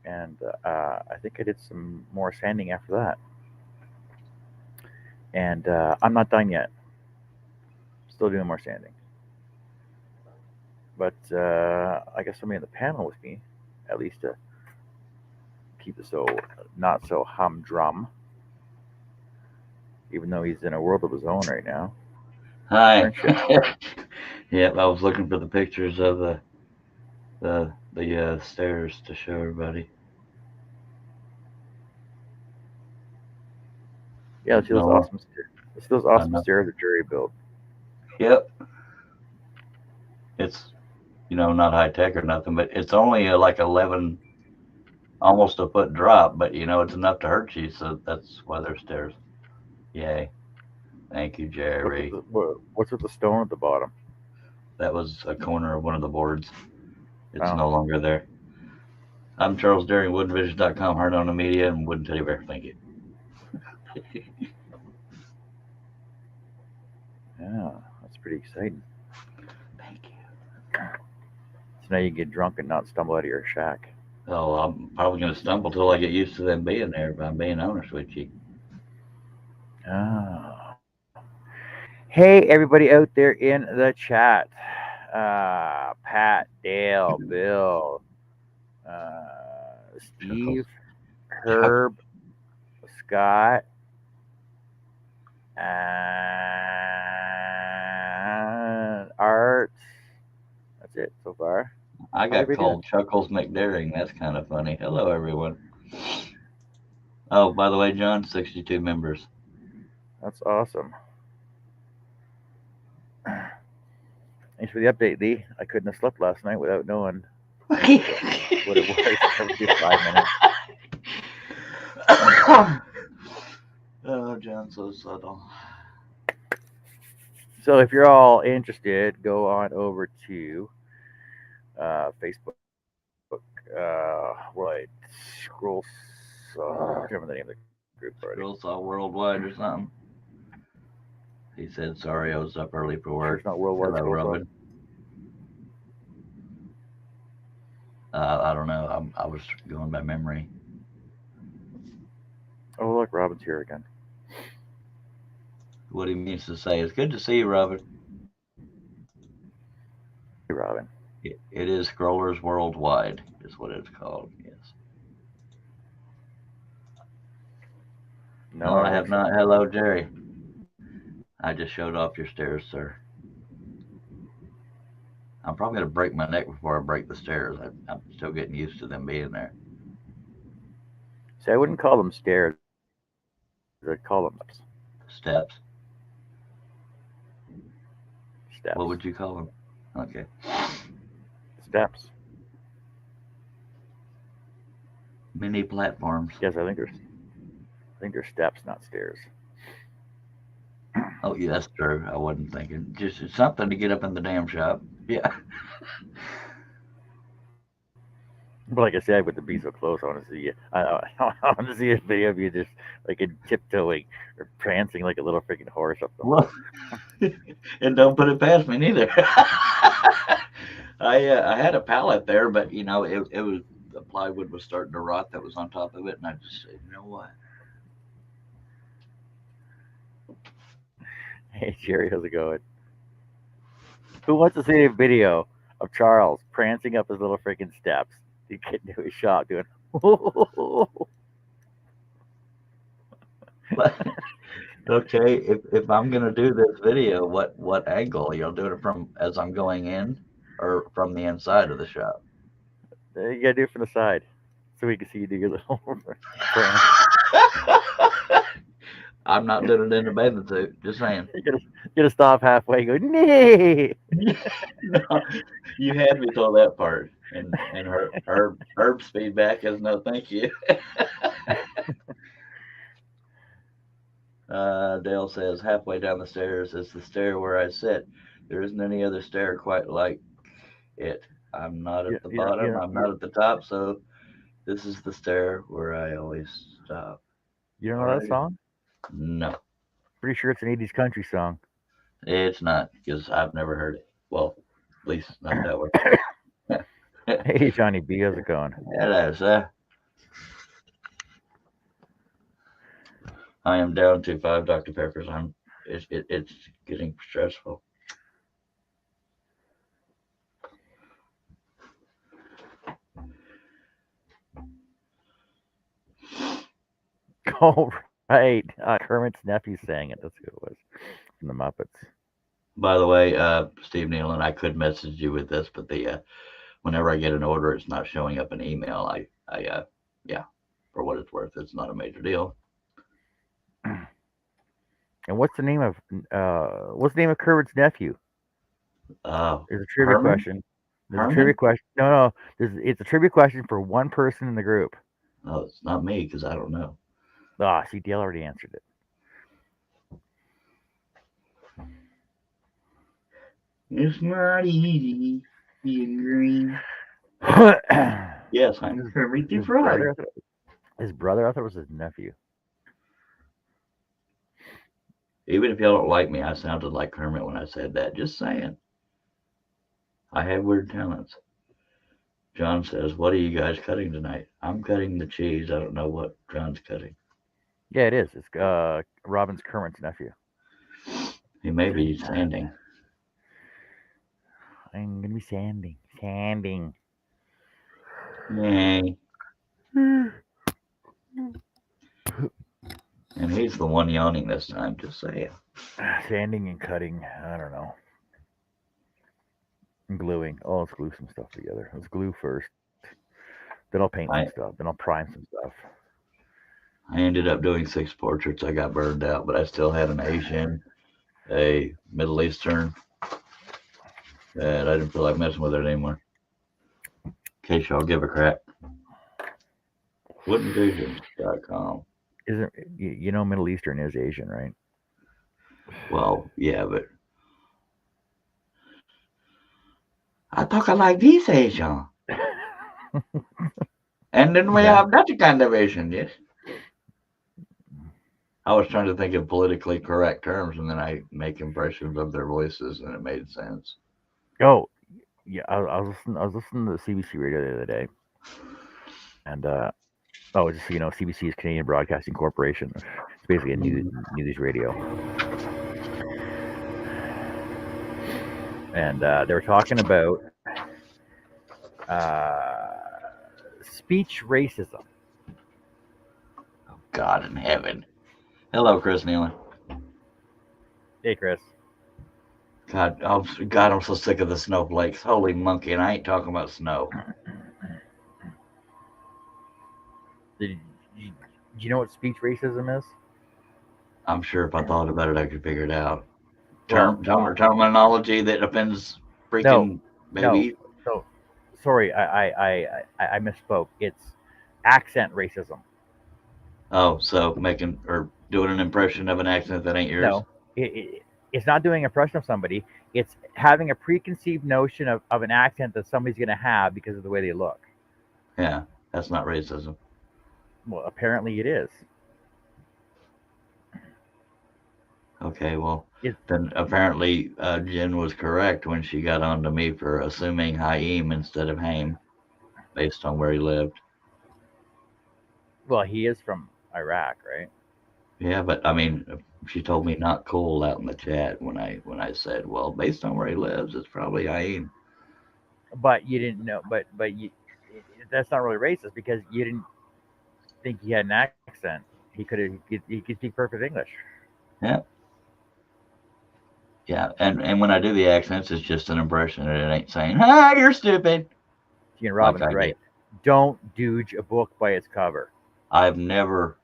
and I think I did some more sanding after that. And I'm not done yet. Still doing more sanding. But I guess somebody on the panel with me, at least to keep it so not so humdrum, even though he's in a world of his own right now. Hi. Aren't you? Yep, I was looking for the pictures of the stairs to show everybody. Yeah, let's see those No, awesome stairs. Let's see those I awesome know. stairs that Jerry built. Yep, it's not high tech or nothing, but it's only like 11, almost a foot drop, but it's enough to hurt you, so that's why they're stairs. Yay! Thank you, Jerry. What's with the stone at the bottom? That was a corner of one of the boards. It's Oh, no longer there. I'm Charles Derry, WoodenVisions.com, Hard on the Media, and Wooden Teddy Bear. Thank you. yeah, that's pretty exciting. Thank you. So now you can get drunk and not stumble out of your shack. Oh, I'm probably going to stumble till I get used to them being there, if I'm being honest with you. Ah. Hey, everybody out there in the chat. Pat, Dale, Bill, Chuckles. Steve, Chuck. Herb, Scott, and Art. That's it so far. I How's got everybody doing? called Chuckles McDaring. That's kind of funny. Hello, everyone. Oh, by the way, John, 62 members. That's awesome. Thanks for the update, Lee. I couldn't have slept last night without knowing what it was every 5 minutes. Oh, John, so subtle. So if you're all interested, go on over to Facebook. Worldwide Scroll. I can't remember the name of the group already. Scroll saw worldwide or something. He said, sorry, I was up early for Sure, it's work. not Worldwide Hello, Scroll Saw. Robin. I don't know. I was going by memory. Oh, look, Robin's here again. What he means to say is, good to see you, Robin. Hey, Robin. It is Scrollers Worldwide, is what it's called. Yes. No, No, I I don't have think so. not. Hello, Jerry. I just showed off your stairs, sir. I'm probably going to break my neck before I break the stairs. I'm still getting used to them being there. See, I wouldn't call them stairs. I'd call them steps. Steps. Steps. What would you call them? Okay. Steps. Mini platforms. Yes, I think they're steps, not stairs. Oh, yeah, that's true. I wasn't thinking. Just something to get up in the damn shop. Yeah. But like I said, with the be so close, I want to see you. I want to see a video of you just like in tiptoeing or prancing like a little freaking horse up the. Well, and don't put it past me neither. I had a pallet there, but it was the plywood was starting to rot that was on top of it, and I just said, you know what? Hey Jerry, how's it going? Who wants to see a video of Charles prancing up his little freaking steps to get into his shop doing? Okay, if I'm gonna do this video, what angle? You'll do it from as I'm going in, or from the inside of the shop? You gotta do it from the side so we can see you do your little prance. I'm not doing it in a bathing suit. Just saying. You gotta stop halfway and go, nee! No, you had me till that part, and Herb's feedback is no, thank you. Dale says halfway down the stairs is the stair where I sit. There isn't any other stair quite like it. I'm not You, at the you, know, you, bottom. know, I'm you, not at the top. So this is the stair where I always stop. you don't know that Alrighty. song? No, Pretty sure it's an 80s country song. it's not because I've never heard it. Well, at least not that way. Hey, Johnny B, how's it going? Hello, sir. I am down to 5 Dr. Peppers. It's getting stressful. Oh, right. Kermit's nephew sang it. That's who it was from the Muppets. By the way, Steve Nealon, I could message you with this, but the whenever I get an order, it's not showing up in email. Yeah, for what it's worth, it's not a major deal. And what's the name of Kermit's nephew? There's a trivia Herman? question. There's a trivia Herman? question. No. It's a trivia question for one person in the group. No, it's not me because I don't know. Ah, see, Dale already answered it. It's not easy being green. Yes, I'm Kermit the his Frog. brother. His brother. I thought it was his nephew. Even if y'all don't like me, I sounded like Kermit when I said that. Just saying. I have weird talents. John says, "What are you guys cutting tonight?" I'm cutting the cheese. I don't know what John's cutting. Yeah, it is. It's Robin's Kermit's nephew. He may be sanding. I'm gonna be sanding. Sanding. Yay. And he's the one yawning this time, just saying. Sanding and cutting. I don't know. And gluing. Oh, let's glue some stuff together. Let's glue first. Then I'll paint some stuff. Then I'll prime some stuff. I ended up doing 6 portraits. I got burned out, but I still had an Asian, a Middle Eastern, and I didn't feel like messing with it anymore. In case y'all give a crap. Woodenvisions.com. Isn't you know Middle Eastern is Asian, right? Well, yeah, but I talk like this Asian. And then we have that kind of Asian, yes. I was trying to think of politically correct terms, and then I make impressions of their voices, and it made sense. Oh, yeah. I was listening to the CBC radio the other day, and just so you know, CBC is Canadian Broadcasting Corporation. It's basically a news radio. And they were talking about speech racism. Oh, God in heaven. Hello, Chris Nealon. Hey, Chris. God, I'm so sick of the snowflakes. Holy monkey, and I ain't talking about snow. Did you know what speech racism is? I'm sure if I thought about it, I could figure it out. Well, Terminology that offends freaking babies. So, sorry, I misspoke. It's accent racism. Oh, so making or doing an impression of an accent that ain't yours? No, it's not doing an impression of somebody. It's having a preconceived notion of an accent that somebody's going to have because of the way they look. Yeah, that's not racism. Well, apparently it is. Okay, well, then apparently Jen was correct when she got on to me for assuming Haim instead of Haim based on where he lived. Well, he is from Iraq, right? Yeah, but I mean, she told me not cool out in the chat when I said, well, based on where he lives, it's probably Haim. But you didn't know. But that's not really racist because you didn't think he had an accent. He could speak perfect English. Yeah. Yeah, and when I do the accents, it's just an impression, and it ain't saying, "Ah, you're stupid." And Robin's like right. Don't judge a book by its cover. I don't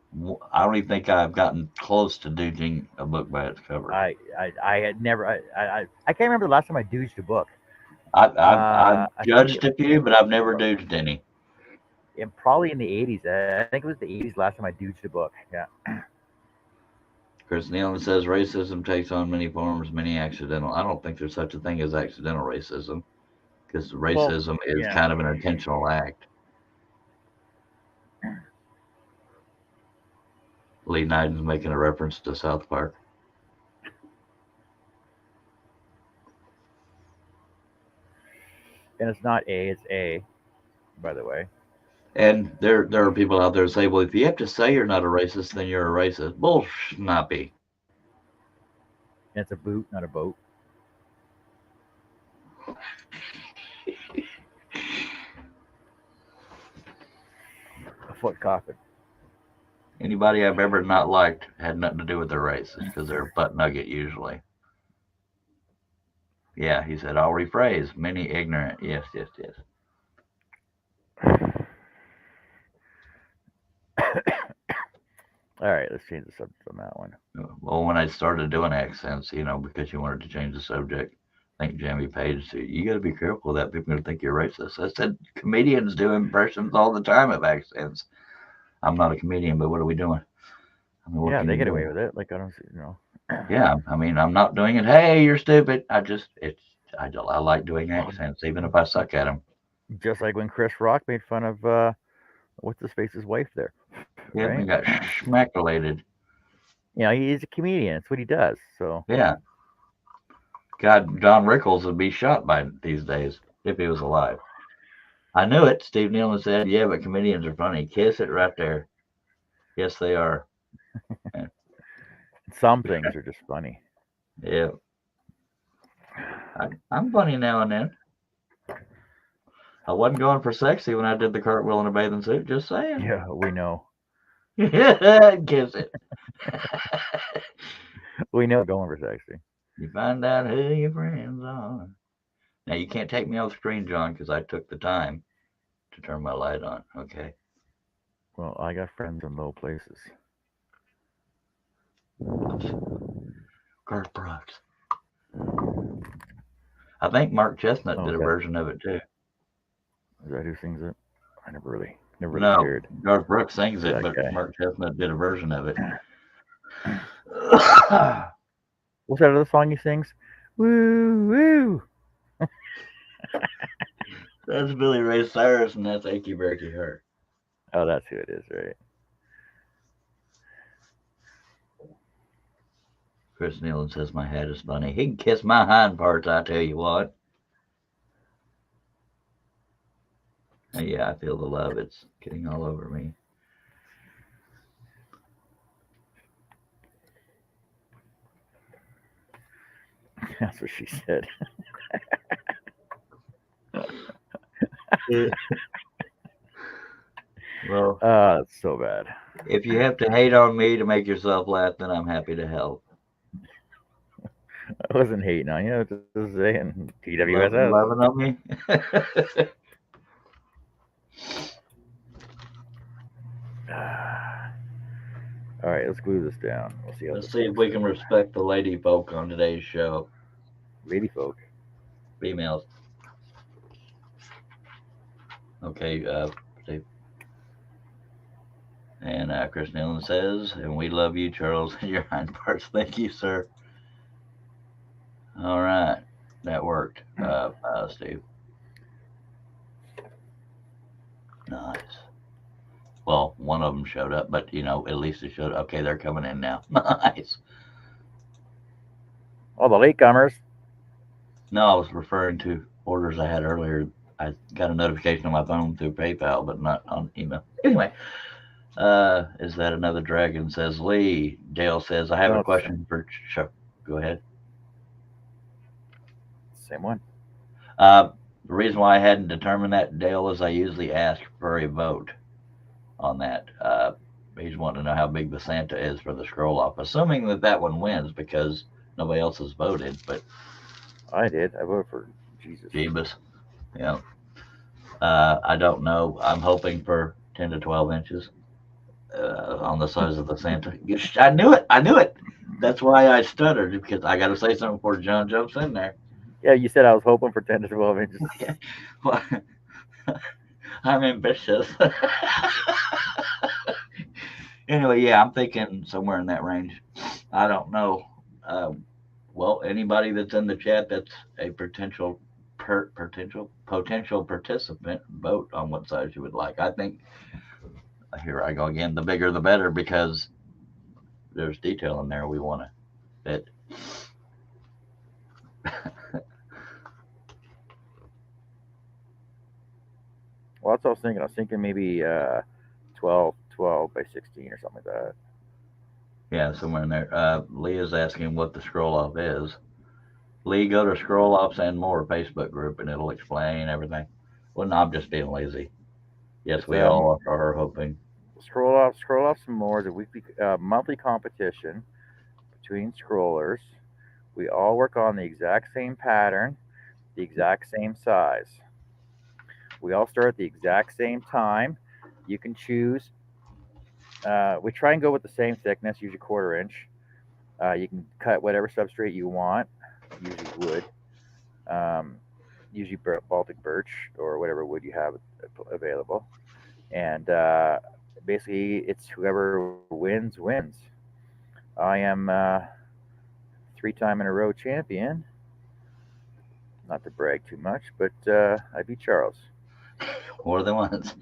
even think I've gotten close to judging a book by its cover. I had never. I can't remember the last time I judged a book. I've judged a few, but I've never judged any. And probably in the 80s. I think it was the 80s last time I judged a book. Yeah. Chris Nealon says racism takes on many forms, many accidental. I don't think there's such a thing as accidental racism because racism is kind of an intentional act. Lee Niden's making a reference to South Park. And it's not A, it's A, by the way. And there are people out there who say, well, if you have to say you're not a racist, then you're a racist. Bullshnappy. It's a boot, not a boat. A foot coffin. Anybody I've ever not liked had nothing to do with their race. It's because they're butt nugget usually. Yeah, he said, I'll rephrase. Many ignorant. Yes. All right, let's change the subject on that one. Well, when I started doing accents, because you wanted to change the subject, I think Jamie Page said, you got to be careful of that. People are going to think you're racist. I said, comedians do impressions all the time of accents. I'm not a comedian, but what are we doing? I mean, Yeah, they get away with it. Like, I don't see, Yeah, I mean, I'm not doing it. Hey, you're stupid. I like doing accents, even if I suck at them. Just like when Chris Rock made fun of what's his face's wife there. Yeah, Right? we got schmackulated. He's a comedian. It's what he does. So Yeah. God, John Rickles would be shot by these days if he was alive. I knew it. Steve Nealon said, yeah, but comedians are funny. Kiss it right there. Yes, they are. some things are just funny. Yeah. I'm funny now and then. I wasn't going for sexy when I did the cartwheel in a bathing suit. Just saying. Yeah, we know. Kiss it. We know going for sexy. You find out who your friends are. Now, you can't take me off the screen, John, because I took the time to turn my light on, okay? Well, I got friends in low places. Garth Brooks. I think Mark Chestnut did a version of it, too. Is that who sings it? I never really cared. Garth Brooks sings it, but Mark Chestnut did a version of it. What's that other song he sings? Woo, woo. That's Billy Ray Cyrus, and that's Achy Breaky Heart. Oh, that's who it is, right? Chris Nealon says my hat is funny. He can kiss my hind parts, I tell you what. Yeah, I feel the love. It's getting all over me. That's what she said. Well, that's so bad. If you have to hate on me to make yourself laugh, then I'm happy to help. I wasn't hating on you. Just saying TWSS. Loving on me? All right, let's glue this down. Let's see if we can respect the lady folk on today's show. Lady folk? Females. Okay, Steve. And Chris Nealon says, and we love you, Charles, and your hind parts. Thank you, sir. All right. That worked, Steve. Nice. Well, one of them showed up, but, at least it showed up. Okay, they're coming in now. Nice. Oh, the latecomers. No, I was referring to orders I had earlier. I got a notification on my phone through PayPal, but not on email. Anyway, is that another dragon? Says Lee. Dale says, I have a question for Chuck. Go ahead. Same one. The reason why I hadn't determined that, Dale, is I usually ask for a vote on that. He's wanting to know how big the Santa is for the scroll off, assuming that one wins because nobody else has voted. But I did. I voted for Jesus. Jeebus. Yeah. I don't know. I'm hoping for 10 to 12 inches on the size of the Santa. I knew it. That's why I stuttered, because I got to say something before John jumps in there. Yeah, you said I was hoping for 10 to 12 inches. Well, I'm ambitious. Anyway, yeah, I'm thinking somewhere in that range. I don't know. Well, anybody that's in the chat that's a potential participant, vote on what size you would like. I think, here I go again, the bigger the better, because there's detail in there we want to fit. Well, that's what I was thinking. I was thinking maybe 12 by 16 or something like that. Yeah, somewhere in there. Lee is asking what the scroll off is. Lee, go to Scroll Offs and More Facebook group and it'll explain everything. Well, no, I'm just being lazy. Yes, It's we all are hoping. scroll off some more. Is a weekly, monthly competition between scrollers. We all work on the exact same pattern, the exact same size. We all start at the exact same time. You can choose. We try and go with the same thickness, usually 1/4 inch. You can cut whatever substrate you want, usually wood, um, usually Baltic birch or whatever wood you have available. And basically, it's whoever wins. I am 3 time in a row champion. Not to brag too much, but I beat Charles More than once.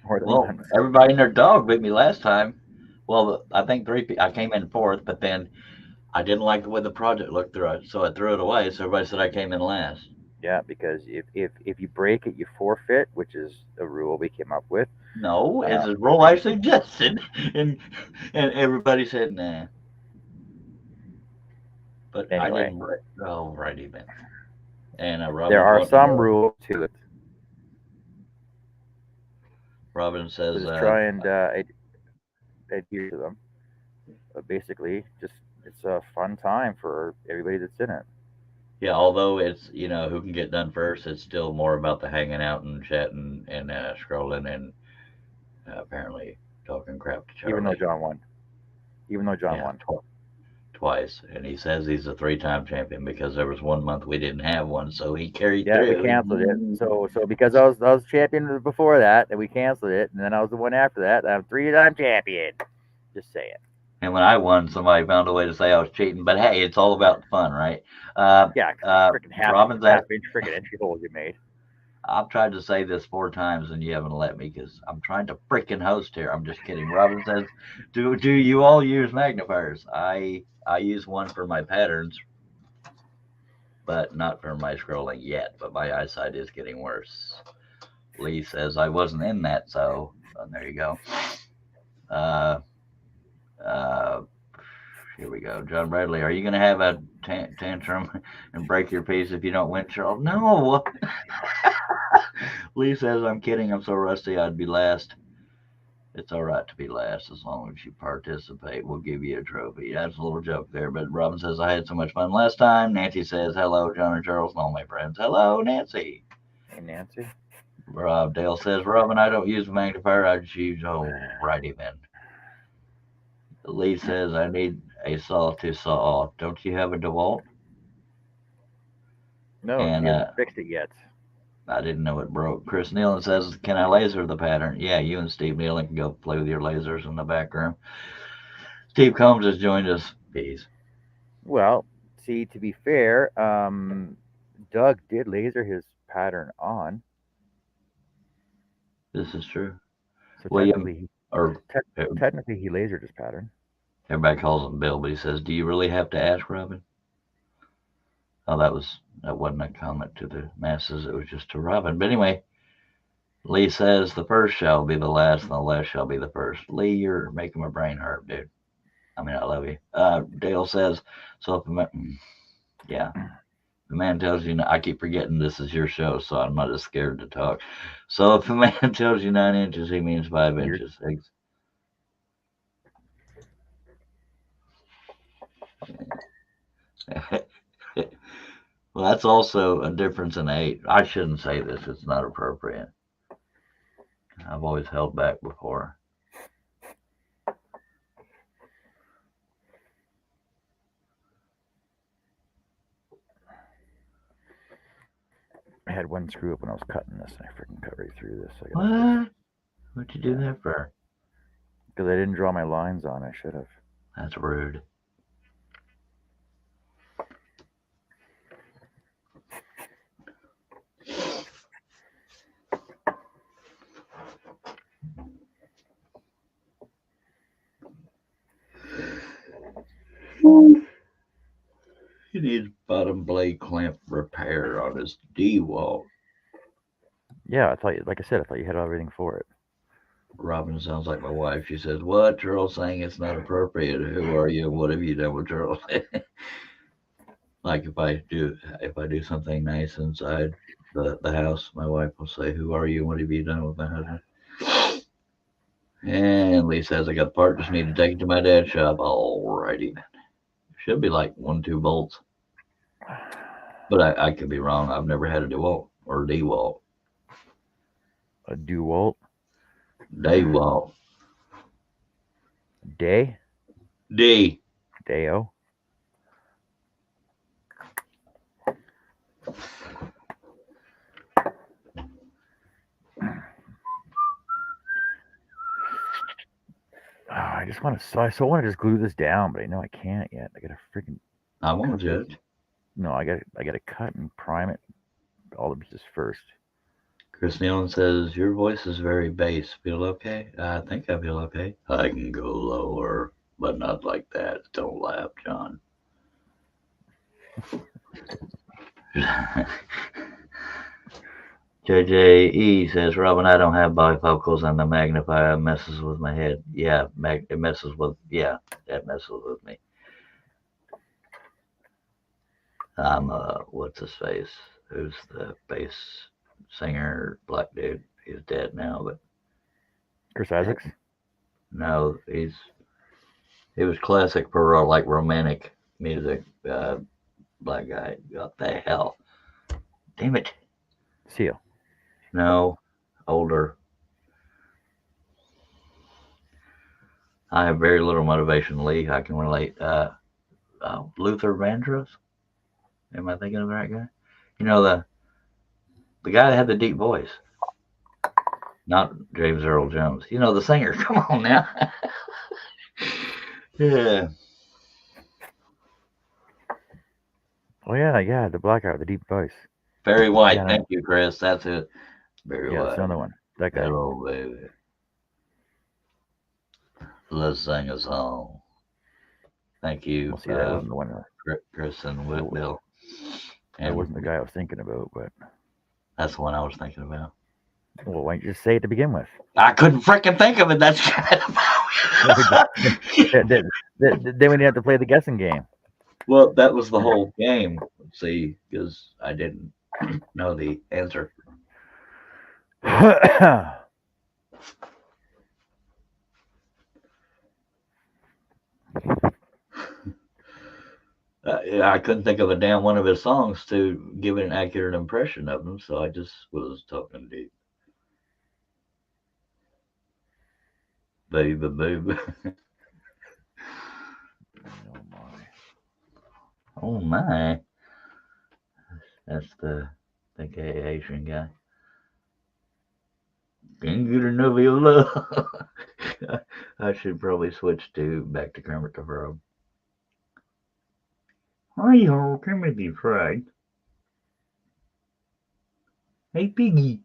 more than Well, once. everybody and their dog beat me last time. Well, I think I came in fourth, but then I didn't like the way the project looked through it, so I threw it away. So everybody said I came in last. Yeah, because if you break it, you forfeit, which is a rule we came up with. No, Uh, it's a rule I suggested, and and everybody said nah. But I anyway, didn't break. Oh, righty then. And there Robin's are wanting to some know. rules to it. Robin So says, just try and adhere to them. But basically, just it's a fun time for everybody that's in it. yeah, although it's, who can get done first, it's still more about the hanging out and chatting and scrolling and apparently talking crap to Even though Charlie. John won. Even though John Yeah, won. twice. And he says he's a 3-time champion because there was one month we didn't have one, so he carried Yeah, we through. canceled it. So because I was champion before that, and we canceled it, and then I was the one after that. I'm 3 time champion. Just saying. And when I won, somebody found a way to say I was cheating. But hey, it's all about the fun, right? Uh, Yeah, freaking Robin's half at. inch freaking entry holes you made. I've tried to say this 4 times and you haven't let me because I'm trying to freaking host here. I'm just kidding. Robin says, "Do you all use magnifiers?" I use one for my patterns, but not for my scrolling yet. But my eyesight is getting worse. Lee says I wasn't in that, so there you go. Uh, uh, Here we go. John Bradley, are you going to have a tantrum and break your piece if you don't win, Charles? No. Lee says, I'm kidding. I'm so rusty I'd be last. It's all right to be last as long as you participate. We'll give you a trophy. That's a little joke there. But Robin says, I had so much fun last time. Nancy says, hello, John and Charles and all my friends. Hello, Nancy. Hey, Nancy. Dale says, Robin, I don't use a magnifier. I just use, righty then. Lee says, I need a saw to saw off. Don't you have a DeWalt? No, And he hasn't fixed it yet. I didn't know it broke. Chris Nealon says, can I laser the pattern? Yeah, you and Steve Nealon can go play with your lasers in the back room. Steve Combs has joined us. Peace. Well, see, to be fair, Doug did laser his pattern on, This is true. so William, or technically he lasered his pattern. everybody calls him Bill, but he says, do you really have to ask, Robin? Oh, that wasn't a comment to the masses. It was just to Robin. But anyway, Lee says the first shall be the last and the last shall be the first. Lee, you're making my brain hurt, dude. I mean, I love you. Dale says, so if yeah, the man tells you, I keep forgetting this is your show, so I'm not as scared to talk. So if a man tells you 9 inches, he means 5 inches. Well, that's also a difference in 8. I shouldn't say this. It's not appropriate. I've always held back before. I had one screw up when I was cutting this, and I freaking cut right through this. What? What'd you do that for? Because I didn't draw my lines on. I should have. That's rude. He needs bottom blade clamp repair on his DeWalt. Yeah, I thought, like I said, I thought you had everything for it. Robin sounds like my wife. She says, "What? Charles saying it's not appropriate. Who are you? What have you done with Charles?" Like if I do something nice inside the house, my wife will say, "Who are you? What have you done with my husband?" And Lee says, "I got the part. Just need to take it to my dad's shop." Alrighty then. Should be like 1-2 bolts, but I could be wrong. I've never had a DeWalt or DeWalt. A DeWalt DeWalt. Day D. Deo. I just want to. So I so want to just glue this down, but I know I can't yet. I gotta freaking I won't cut this. judge. No, I gotta cut and prime it all the pieces first. Chris Nealon says, "Your voice is very bass. Feel okay?" I think I feel okay. I can go lower, but not like that. Don't laugh, John. JJE says, "Robin, I don't have bifocals and the magnifier messes with my head." Yeah, it messes with, that messes with me. I'm, what's his face? Who's the bass singer, black dude? He's dead now, but Chris Isaacs. no, he was classic for like romantic music. Black guy. What the hell? Damn it. Seal. No, older. I have very little motivation, Lee. I can relate. Luther Vandross. Am I thinking of the right guy? You know the guy that had the deep voice, not James Earl Jones. You know the singer. Come on now. Yeah. Oh yeah, the black guy with the deep voice. Barry White. Yeah, Thank you, Chris. That's it. Barry yeah, that's White. another one. That guy. Hello, baby. Let's sing a song. Thank you, We'll see. That wasn't the one. Chris and That, Bill. that And wasn't the guy I was thinking about. But that's the one I was thinking about. well, why don't you just say it to begin with? I couldn't freaking think of it. That's kind of Then we didn't have to play the guessing game. well, that was the whole game. See, because I didn't know the answer. I couldn't think of a damn one of his songs to give an accurate impression of him, so I just was talking deep. Baby, baby. Oh my. Oh my. That's the gay Asian guy. Can't get enough of your love. I should probably switch back to Kermit the Frog. Hi ho, Kermit the Frog. Hey Piggy.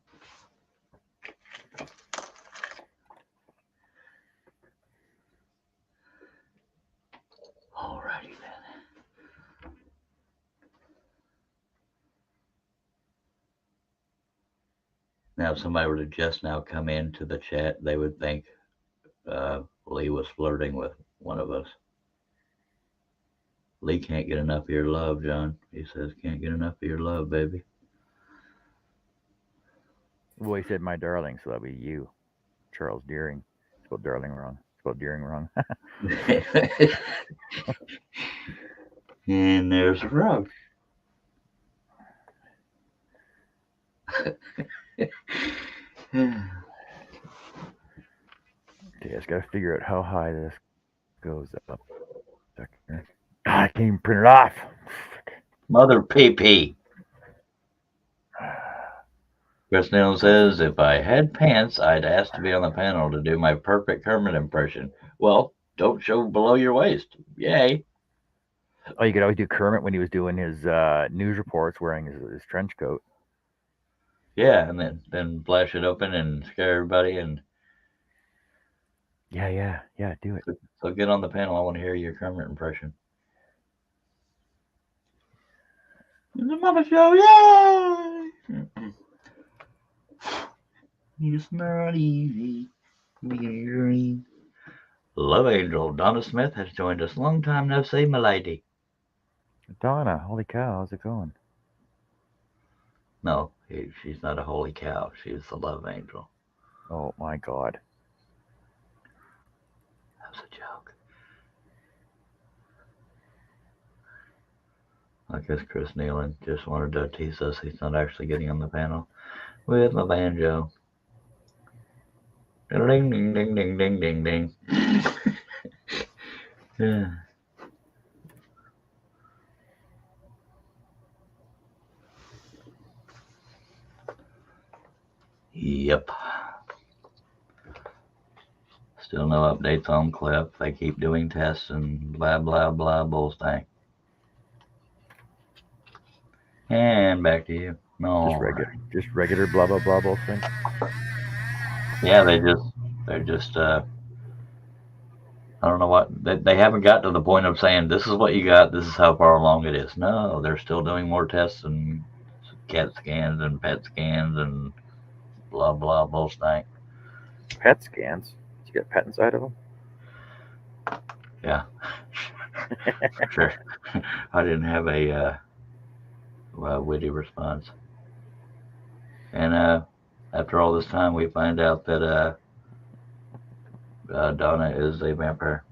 Alrighty then. Now, if somebody were to just now come into the chat, they would think Lee was flirting with one of us. Lee can't get enough of your love, John. He says, can't get enough of your love, baby. Well, he said my darling, so that'll be you, Charles Deering. Spelled darling wrong. Spelled Deering wrong. And there's a frog. Okay, I just gotta figure out how high this goes up. I can't even print it off. Mother pee. Chris Neal says, if I had pants, I'd ask to be on the panel to do my perfect Kermit impression. Well, don't show below your waist. Yay. Oh, you could always do Kermit when he was doing his news reports wearing his trench coat. Yeah, and then flash it open and scare everybody. And Yeah, do it. so get on the panel. I want to hear your Kermit impression. The Mama Show, yay! It's not easy being a dream. Love Angel Donna Smith has joined us. Long time no see, my lady. Donna, holy cow, how's it going? No, she's not a holy cow. She's the Love Angel. Oh my god. That was a joke. I guess Chris Nealon just wanted to tease us. He's not actually getting on the panel with my banjo. Ding, ding, ding, ding, ding, ding, ding. Yeah. Yep. Still no updates on Clip. They keep doing tests and blah, blah, blah, bullstank. And back to you. No. Just regular blah blah blah bullshit. Yeah, they're just I don't know what they haven't got to the point of saying this is what you got, this is how far along it is. No, they're still doing more tests and CAT scans and PET scans and blah blah bullstank. PET scans? You got PET inside of them? Yeah. Sure. I didn't have a witty response. And after all this time, we find out that Donna is a vampire.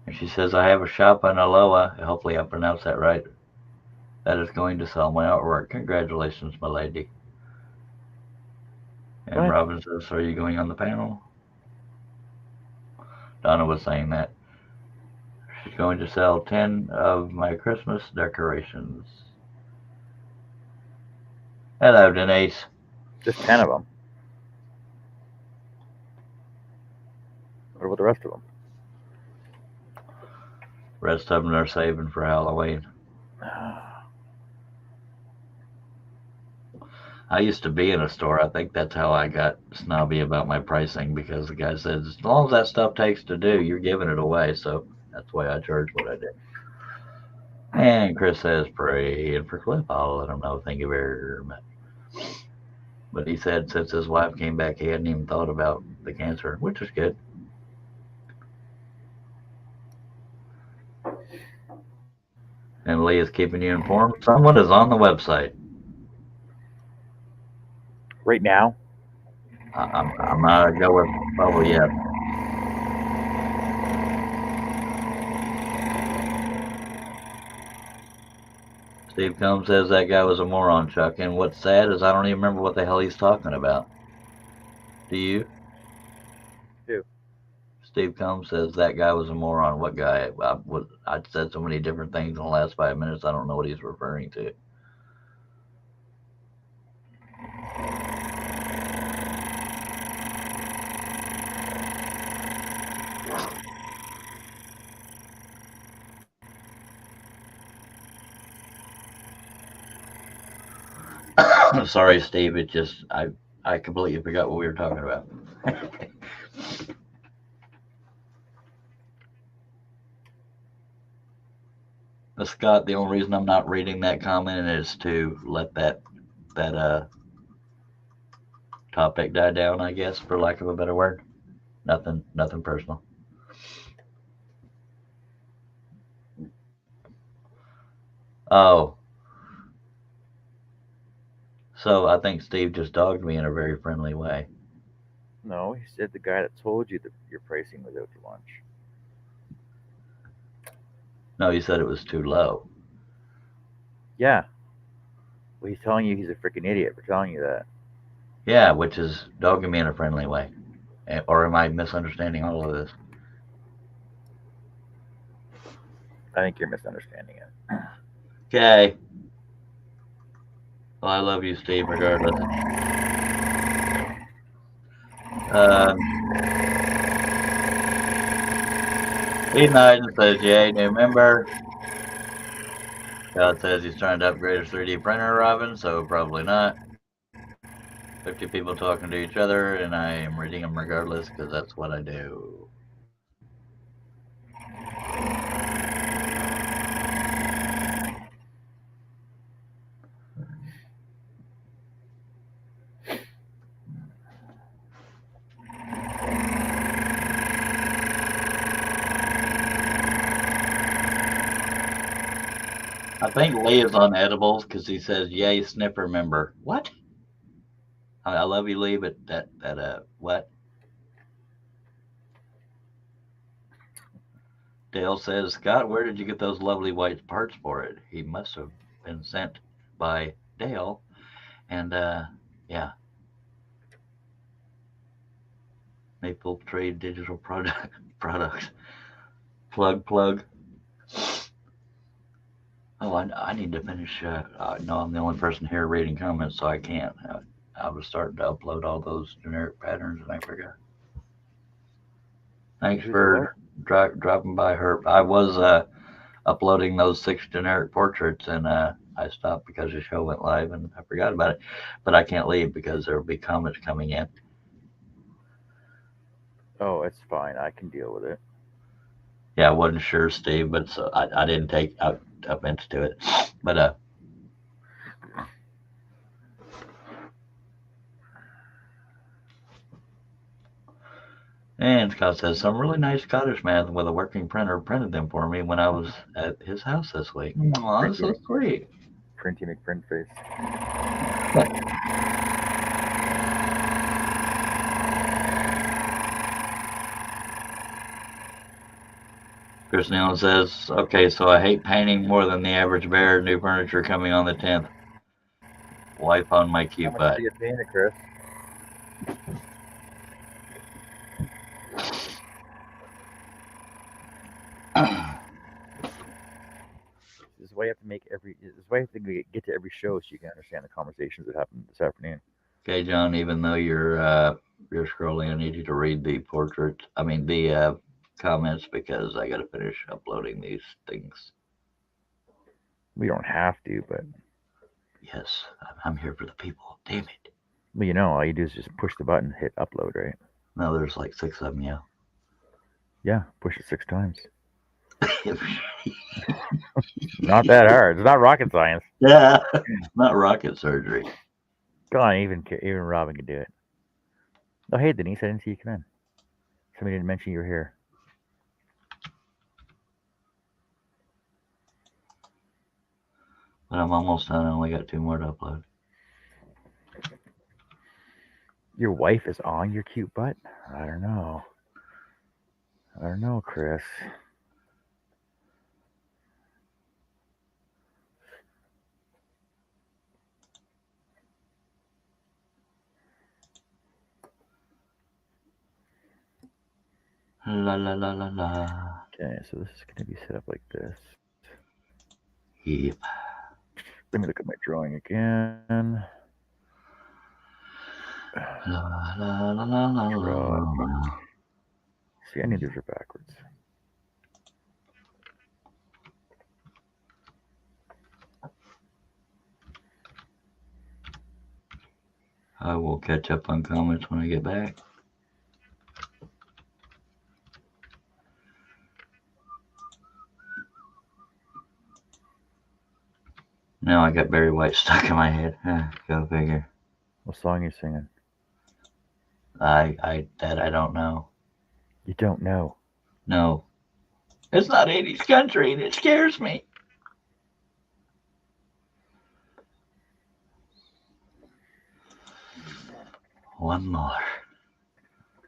And she says, I have a shop in Aloha, hopefully I pronounced that right, that is going to sell my artwork. Congratulations, my lady. And What? Robin says, are you going on the panel? Donna was saying that she's going to sell 10 of my Christmas decorations. Hello, Denise. Just 10 of them. What about the rest of them? Rest of them are saving for Halloween. I used to be in a store. I think that's how I got snobby about my pricing, because the guy said, as long as that stuff takes to do, you're giving it away. So that's why I charge what I did. And Chris says, pray and for Cliff. I'll let him know. Thank you very much. But he said since his wife came back, he hadn't even thought about the cancer, which is good. And Lee is keeping you informed. Someone is on the website. Right now? I'm not going to go with probably yet. Steve Combs says that guy was a moron, Chuck. And what's sad is I don't even remember what the hell he's talking about. Do you? Who? Steve Combs says that guy was a moron. What guy? I said so many different things in the last 5 minutes. I don't know what he's referring to. Sorry, Steve. It just I completely forgot what we were talking about. Scott, the only reason I'm not reading that comment is to let that topic die down, I guess, for lack of a better word. Nothing personal. Oh. So I think Steve just dogged me in a very friendly way. No, he said the guy that told you that your pricing was out to lunch. No, he said it was too low. Yeah. Well, he's telling you he's a freaking idiot for telling you that. Yeah, which is dogging me in a friendly way. Or am I misunderstanding all of this? I think you're misunderstanding it. Okay. Well, I love you, Steve, regardless. Steve Nigel says, yay, new member. God says he's trying to upgrade his 3D printer, Robin, so probably not. 50 people talking to each other, and I am reading them regardless, because that's what I do. I think Lee is on edibles because he says, "Yay, snipper member." What? I love you, Lee, but what? Dale says, Scott, where did you get those lovely white parts for it? He must have been sent by Dale. And yeah, Maple Trade Digital Products. Plug. Oh, I need to finish. No, I'm the only person here reading comments, so I can't. I was starting to upload all those generic patterns, and I forgot. Thanks for dropping by, Herb. I was uploading those 6 generic portraits, and I stopped because the show went live, and I forgot about it. But I can't leave because there will be comments coming in. Oh, it's fine. I can deal with it. Yeah, I wasn't sure, Steve, but so I didn't take offense to it. But and Scott says some really nice Scottish man with a working printer printed them for me when I was at his house this week. Aw, that's so sweet. Printy McPrint face. Chris Nealon says, okay, so I hate painting more than the average bear. New furniture coming on the 10th. Wipe on my cute butt. How much do you paint it, Chris? This is why you have to make this is why you have to get to every show so you can understand the conversations that happened this afternoon. Okay, John, even though you're scrolling, I need you to read the portrait. I mean the comments because I got to finish uploading these things. We don't have to, but yes, I'm here for the people. Damn it. Well, you know, all you do is just push the button, hit upload, right? No, there's like 6 of them, yeah. Yeah, push it 6 times. Not that hard. It's not rocket science. Yeah, not rocket surgery. Come on, even Robin can do it. Oh, hey, Denise, I didn't see you come in. Somebody didn't mention you were here. But I'm almost done. I only got 2 more to upload. Your wife is on your cute butt? I don't know. Chris. La la la la la. Okay, so this is going to be set up like this. Yep. Let me look at my drawing again. La la la la la la. See, any of these are backwards. I will catch up on comments when I get back. Now I got Barry White stuck in my head. Go figure. What song are you singing? I don't know. You don't know? No. It's not 80s country and it scares me. One more.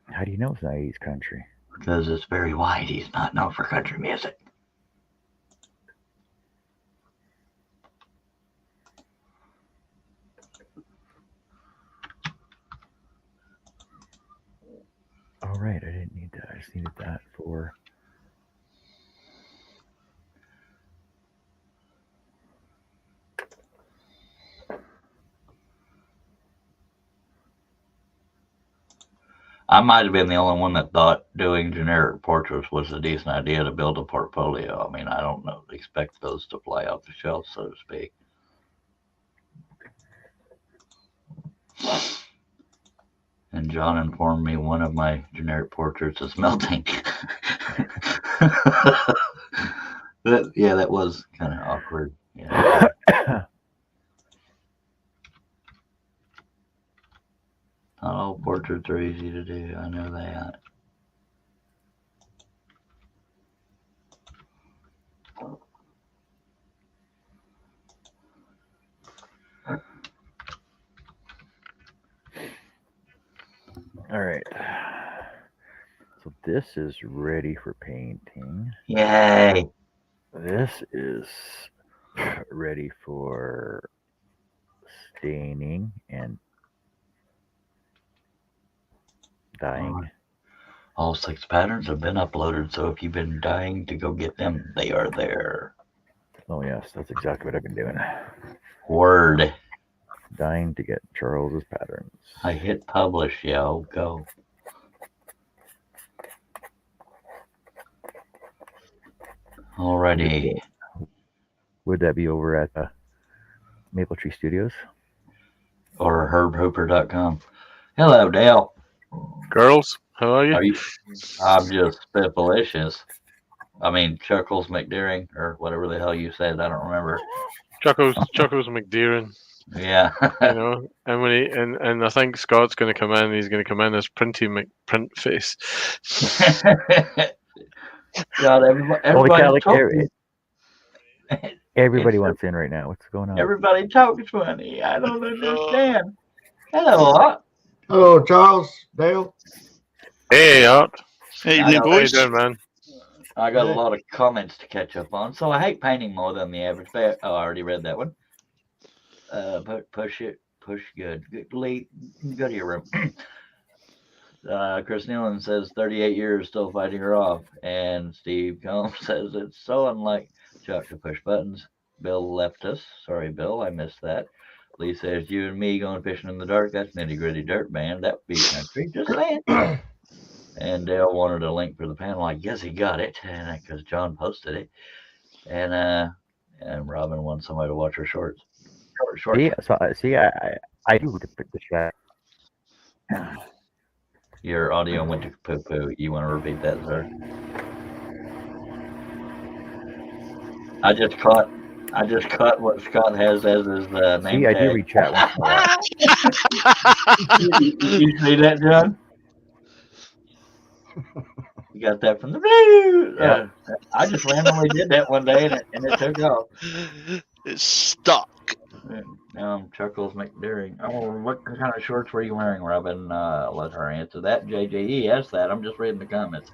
How do you know it's not 80s country? Because it's Barry White. He's not known for country music. Oh, right. I didn't need that. I just needed that for... I might have been the only one that thought doing generic portraits was a decent idea to build a portfolio. I mean, I don't expect those to fly off the shelf, so to speak. And John informed me one of my generic portraits is melting. That was kind of awkward. Yeah. Not all portraits are easy to do. I know that. All right. So this is ready for painting. Yay. This is ready for staining and dyeing. All 6 patterns have been uploaded, so if you've been dying to go get them, they are there. Oh yes, that's exactly what I've been doing. Word. Dying to get Charles's patterns. I hit publish, yo. Go. Alrighty. Would that be over at Maple Tree Studios? Or herbhooper.com. Hello, Dale. Girls, how are you? I'm just Spiffalicious. I mean, Chuckles McDeering, or whatever the hell you said. I don't remember. Chuckles McDeering. Yeah. You know, and when and I think Scott's going to come in. He's going to come in as Printy McPrintface. God, everybody wants in right now. What's going on? Everybody talks funny. I don't understand. Hello, Art. Hello, Charles, Dale. Hey, Art. Hey, I evening, know. How you boys. doing, man? I got a lot of comments to catch up on, so I hate painting more than the average bear. Oh, I already read that one. Push good. Go to your room. Chris Nealon says 38 years still fighting her off, and Steve Combs says it's so unlike Chuck to push buttons. Bill left us. Sorry, Bill, I missed that. Lee says you and me going fishing in the dark. That's nitty gritty dirt band. That would be country. Just saying. And Dale wanted a link for the panel. I guess he got it, and because John posted it. And Robin wants somebody to watch her shorts. Short. I do the chat. Your audio went to poo poo. You want to repeat that, sir? I just caught what Scott has as his name See, I do tag. read chat once in a while. You see that, John? You got that from the blue. Yeah. I just randomly did that one day, and it took off. It's stuck. Chuckles McDeering. Oh, what kind of shorts were you wearing, Robin? Let her answer that. JJE asked that. I'm just reading the comments.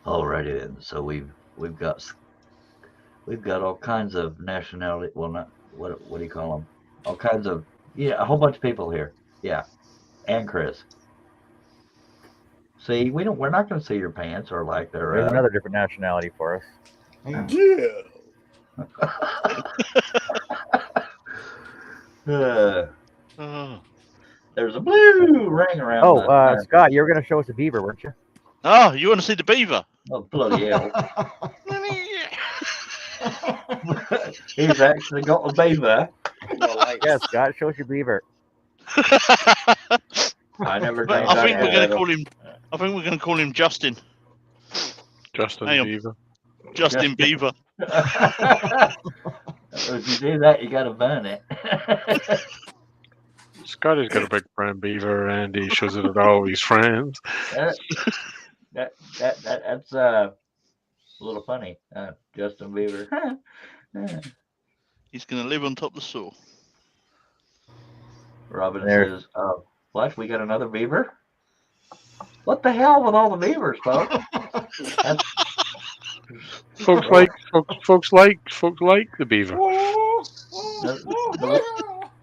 Alrighty then. So we've got all kinds of nationality. Well, not what do you call them? All kinds of a whole bunch of people here. Yeah, and Chris. See, we're not going to see your pants or like their. There's another different nationality for us. Yeah. Oh. There's a blue ring around. Scott, you were going to show us a beaver, weren't you? Oh, you want to see the beaver? Oh, bloody hell. He's actually got a beaver. Yeah, Scott, show us your beaver. I never But dreamed I think I'd we're going have to call him. I think we're going to call him Justin. Justin Hang on. Beaver. Justin Beaver. If you do that, you got to burn it. Scotty's got a big brown beaver, and he shows it at all his friends. That's a little funny. Justin Bieber. He's going to live on top of the saw. Robin There. says, "What? We got another beaver? What the hell with all the beavers, folks?" Folks like the beaver.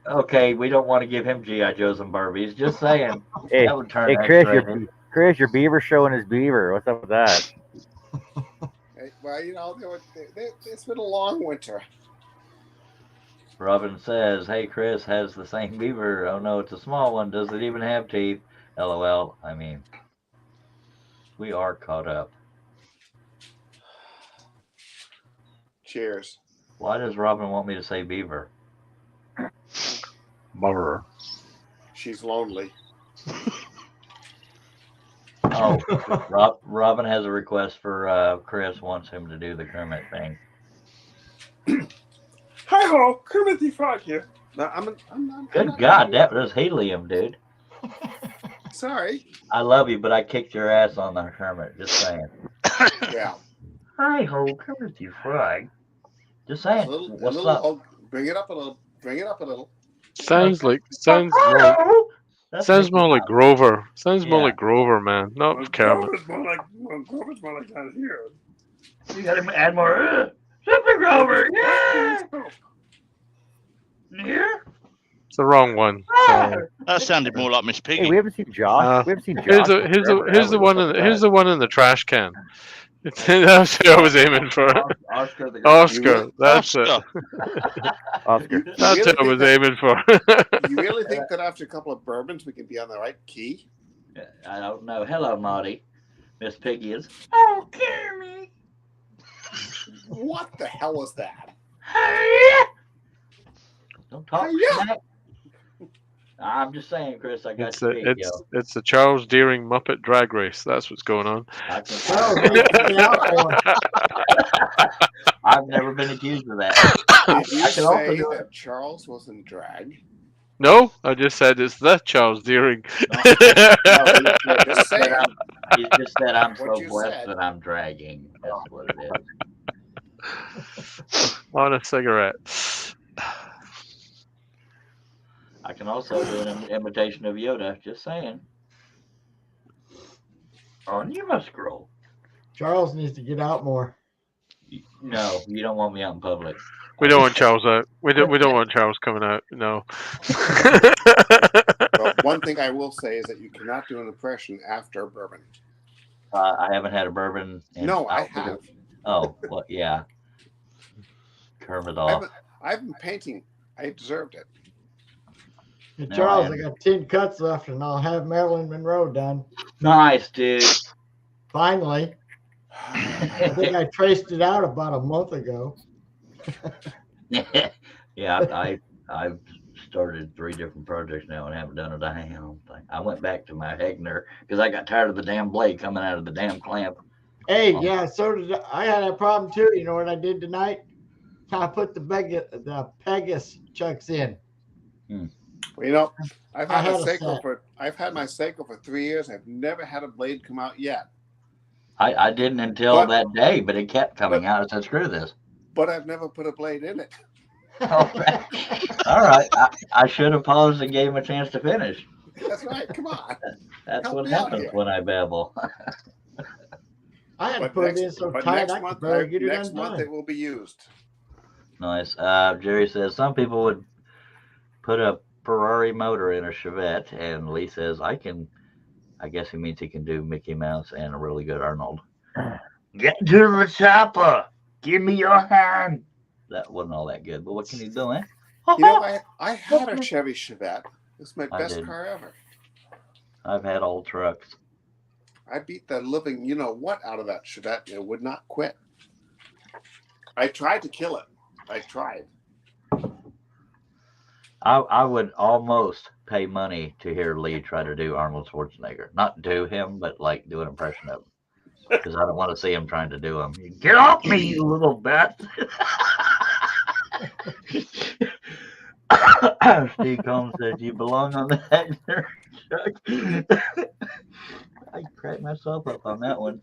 Okay, we don't want to give him GI Joes and Barbies. Just saying. Hey, That would turn hey, Chris, X-rated. your beaver showing his beaver. What's up with that? Well, it's been a long winter. Robin says, "Hey, Chris has the same beaver. Oh no, it's a small one. Does it even have teeth?" LOL. I mean, we are caught up. Cheers. Why does Robin want me to say beaver? Mother. She's lonely. Oh, Robin has a request for Chris. Wants him to do the Kermit thing. Hi ho, Kermit the Frog here. No, I'm Good not- God, that was helium, dude. Sorry. I love you, but I kicked your ass on the Kermit. Just saying. Yeah. Hi ho, Kermit the Frog. Just saying. What's up? Oh, bring it up a little. Bring it up a little. Sounds more like Grover. Sounds more Yeah. like Grover, man, not Kermit. Grover's more like that here. You gotta add more. Super Grover, yeah. Here. It's the wrong one. That sounded more like Miss Hey, Piggy. we haven't seen Josh. We haven't seen Here's Josh. here's the one in here's the one in the trash can. That's what I was aiming for. Oscar the Oscar, that's it. Oscar. Oscar. That's what I was aiming for. You really think that after a couple of bourbons we can be on the right key? I don't know. Hello, Marty. Miss Piggy is. Oh, Kermit. What the hell was that? Don't talk Hiya. smack. I'm just saying, Chris. I got It's to a, speak, yo. it's the Charles Deering Muppet Drag Race. That's what's going on. I can- Charles needs to get out more. I've never been accused of that. Did you I can also say do it. that Charles was in drag? No, I just said it's the Charles Deering. No, he Just saying. just said I'm What so you blessed said. that I'm dragging. That's what it is. On a cigarette. I can also do an imitation of Yoda. Just saying. On you must grow. Charles needs to get out more. No, you don't want me out in public. We don't want Charles out. We don't want Charles coming out. No. Well, one thing I will say is that you cannot do an impression after a bourbon. I haven't had a bourbon. No, I have. Oh, well, yeah. Kermit off. I've been painting. I deserved it. Hey, No, Charles, I I got 10 cuts left and I'll have Marilyn Monroe done. Nice, dude. Finally. I think I traced it out about a month ago. Yeah, I've started 3 different projects now and haven't done a damn thing. I went back to my Hegner because I got tired of the damn blade coming out of the damn clamp. Hey, yeah, so did I. Had that problem too. You know what I did tonight? I put the Pegasus chucks in. Well, you know, I've I had had my a Seiko set. for 3 years. I've never had a blade come out yet. I didn't until But- that day, but it kept coming out. I said, screw this. But I've never put a blade in it. All right. I should have paused and gave him a chance to finish. That's right. Come on. That's Help what me out happens here. when I babble. I had to But put it in so tight next I could month, barely get it next month undone. it will be used. Nice. Jerry says some people would put a Ferrari motor in a Chevette, and Lee says I guess he means he can do Mickey Mouse and a really good Arnold. Get to the chopper. Give me your hand. That wasn't all that good, but what can you do, eh? You know, I had a Chevy Chevette. It's my I best did. car ever. I've had old trucks. I beat the living, you know what, out of that Chevette. It would not quit. I tried to kill it. I tried. I would almost pay money to hear Lee try to do Arnold Schwarzenegger. Not do him, but like do an impression of him. Because I don't want to see him trying to do him. Get off me, you little bat. Steve Combs says you belong on the Hagner truck. I cracked myself up on that one.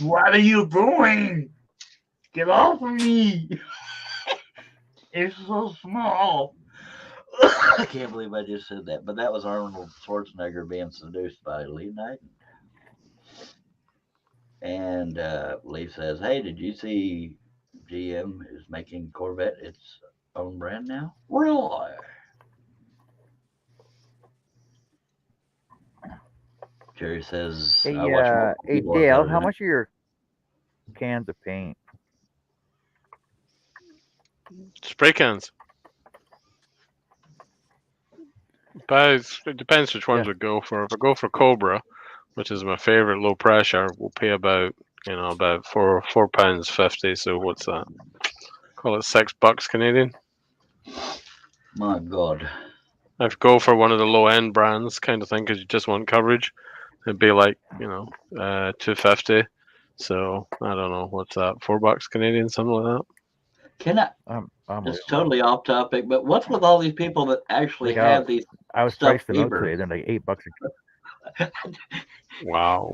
What are you doing? Get off of me. It's so small. I can't believe I just said that. But that was Arnold Schwarzenegger being seduced by Lee Knight. And Lee says, hey, did you see GM is making Corvette its own brand now? Really? Jerry says, Hey, I watch multiple hey people on Dale, how television. much are your cans of paint? Spray cans. But it depends which ones Yeah. we go for. If I go for Cobra, which is my favorite low pressure, we'll pay about £4.50. So what's that? Call it $6 Canadian. My God. If you go for one of the low end brands, kind of thing, because you just want coverage, it'd be like $2.50. So I don't know what's that, $4 Canadian, something like that. Can I? I'm It's totally off topic, but what's with all these people that actually Yeah. have these? I was stuffed priced them out beaver. today. They're like $8 a Wow.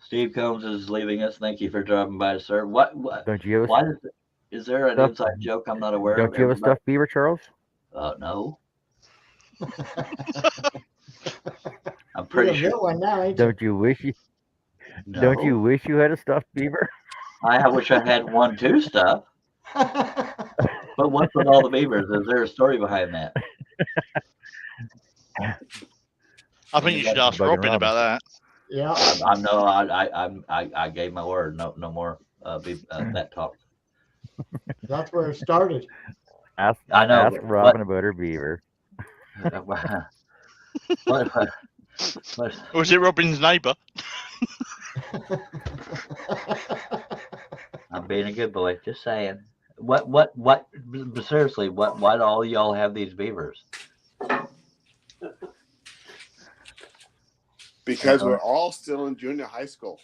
Steve Combs is leaving us. Thank you for dropping by, sir. What Don't you have why is there an Stuff- inside joke I'm not aware don't of? you have a stuffed beaver, Charles? No. I'm You pretty gonna sure. get one now, ain't you? Don't you wish you? No. Don't you wish you had a stuffed beaver? I wish I had one too, stuff. But what's with all the beavers? Is there a story behind that? I think you should ask Bugging Robin Robin. about that. Yeah. I gave my word. No more that talk. That's where it started. Ask I know. ask Robin about her beaver. What? Or was it Robin's neighbour? I'm being a good boy. Just saying. What? Seriously, why do all y'all have these beavers? Because we're all still in junior high school.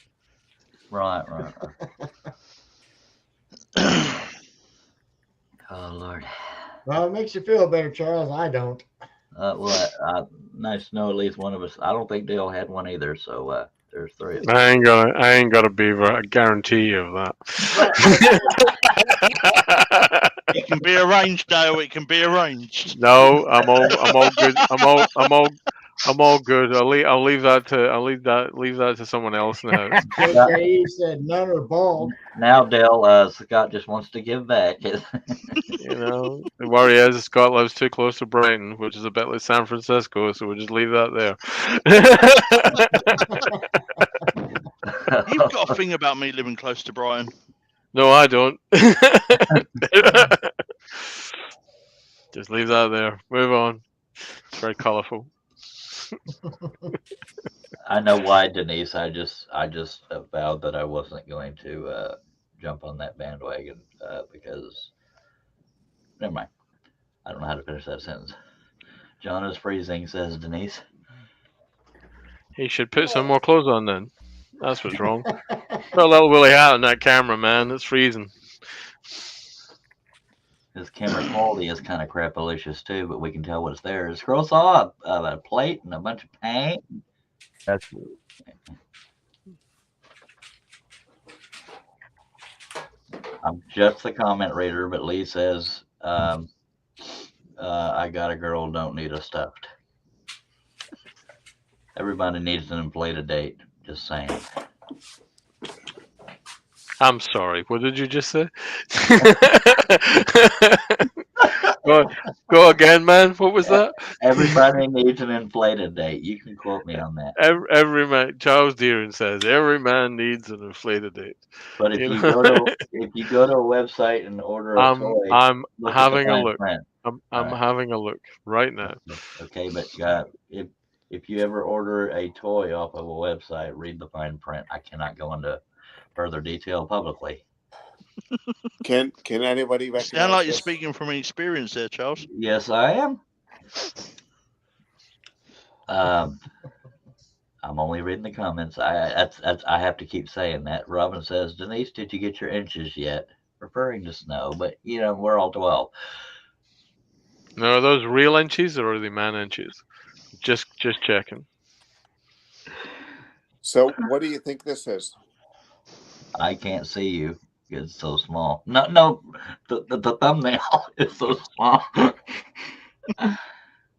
Right. Oh Lord. Well, it makes you feel better, Charles. I don't. Nice to know at least one of us. I don't think Dale had one either. So there's three of us. I ain't got a beaver. I guarantee you of that. It can be arranged, Dale. It can be arranged. No, I'm all good. I'm all good. I'll leave that to someone else now. JJ said none are bald. Now Dale, Scott just wants to give back. You know, the worry is Scott lives too close to Brighton, which is a bit like San Francisco, so we'll just leave that there. You've got a thing about me living close to Brian. No, I don't. Just leave that there. Move on. It's very colourful. I know why, Denise. I just vowed that I wasn't going to jump on that bandwagon because. Never mind. I don't know how to finish that sentence. John is freezing, says Denise. He should put some more clothes on then. That's what's wrong. Got a little woolly hat on that camera, man. It's freezing. His camera quality is kind of crapalicious too, but we can tell what's there. The scroll saw a plate and a bunch of paint. That's I'm just the comment reader, but Lee says, I got a girl, don't need a stuffed. Everybody needs an inflated date. Just saying. I'm sorry. What did you just say? Go again, man. What was that? Everybody needs an inflated date. You can quote me on that. Every man. Charles Deering says every man needs an inflated date. But if You you know? go to a website and order a toy, I'm look at the having a fine look. print. I'm Alright. having a look right now. Okay, but if you ever order a toy off of a website, read the fine print. I cannot go into further detail publicly. Can anybody recognize Sound like you're this? speaking from experience there, Charles. Yes, I am. I'm only reading the comments. I have to keep saying that. Robin says, Denise, did you get your inches yet? Referring to snow, but we're all 12. Now, are those real inches or are they man inches? Just checking. So, what do you think this is? I can't see you. It's so small. No, the thumbnail is so small.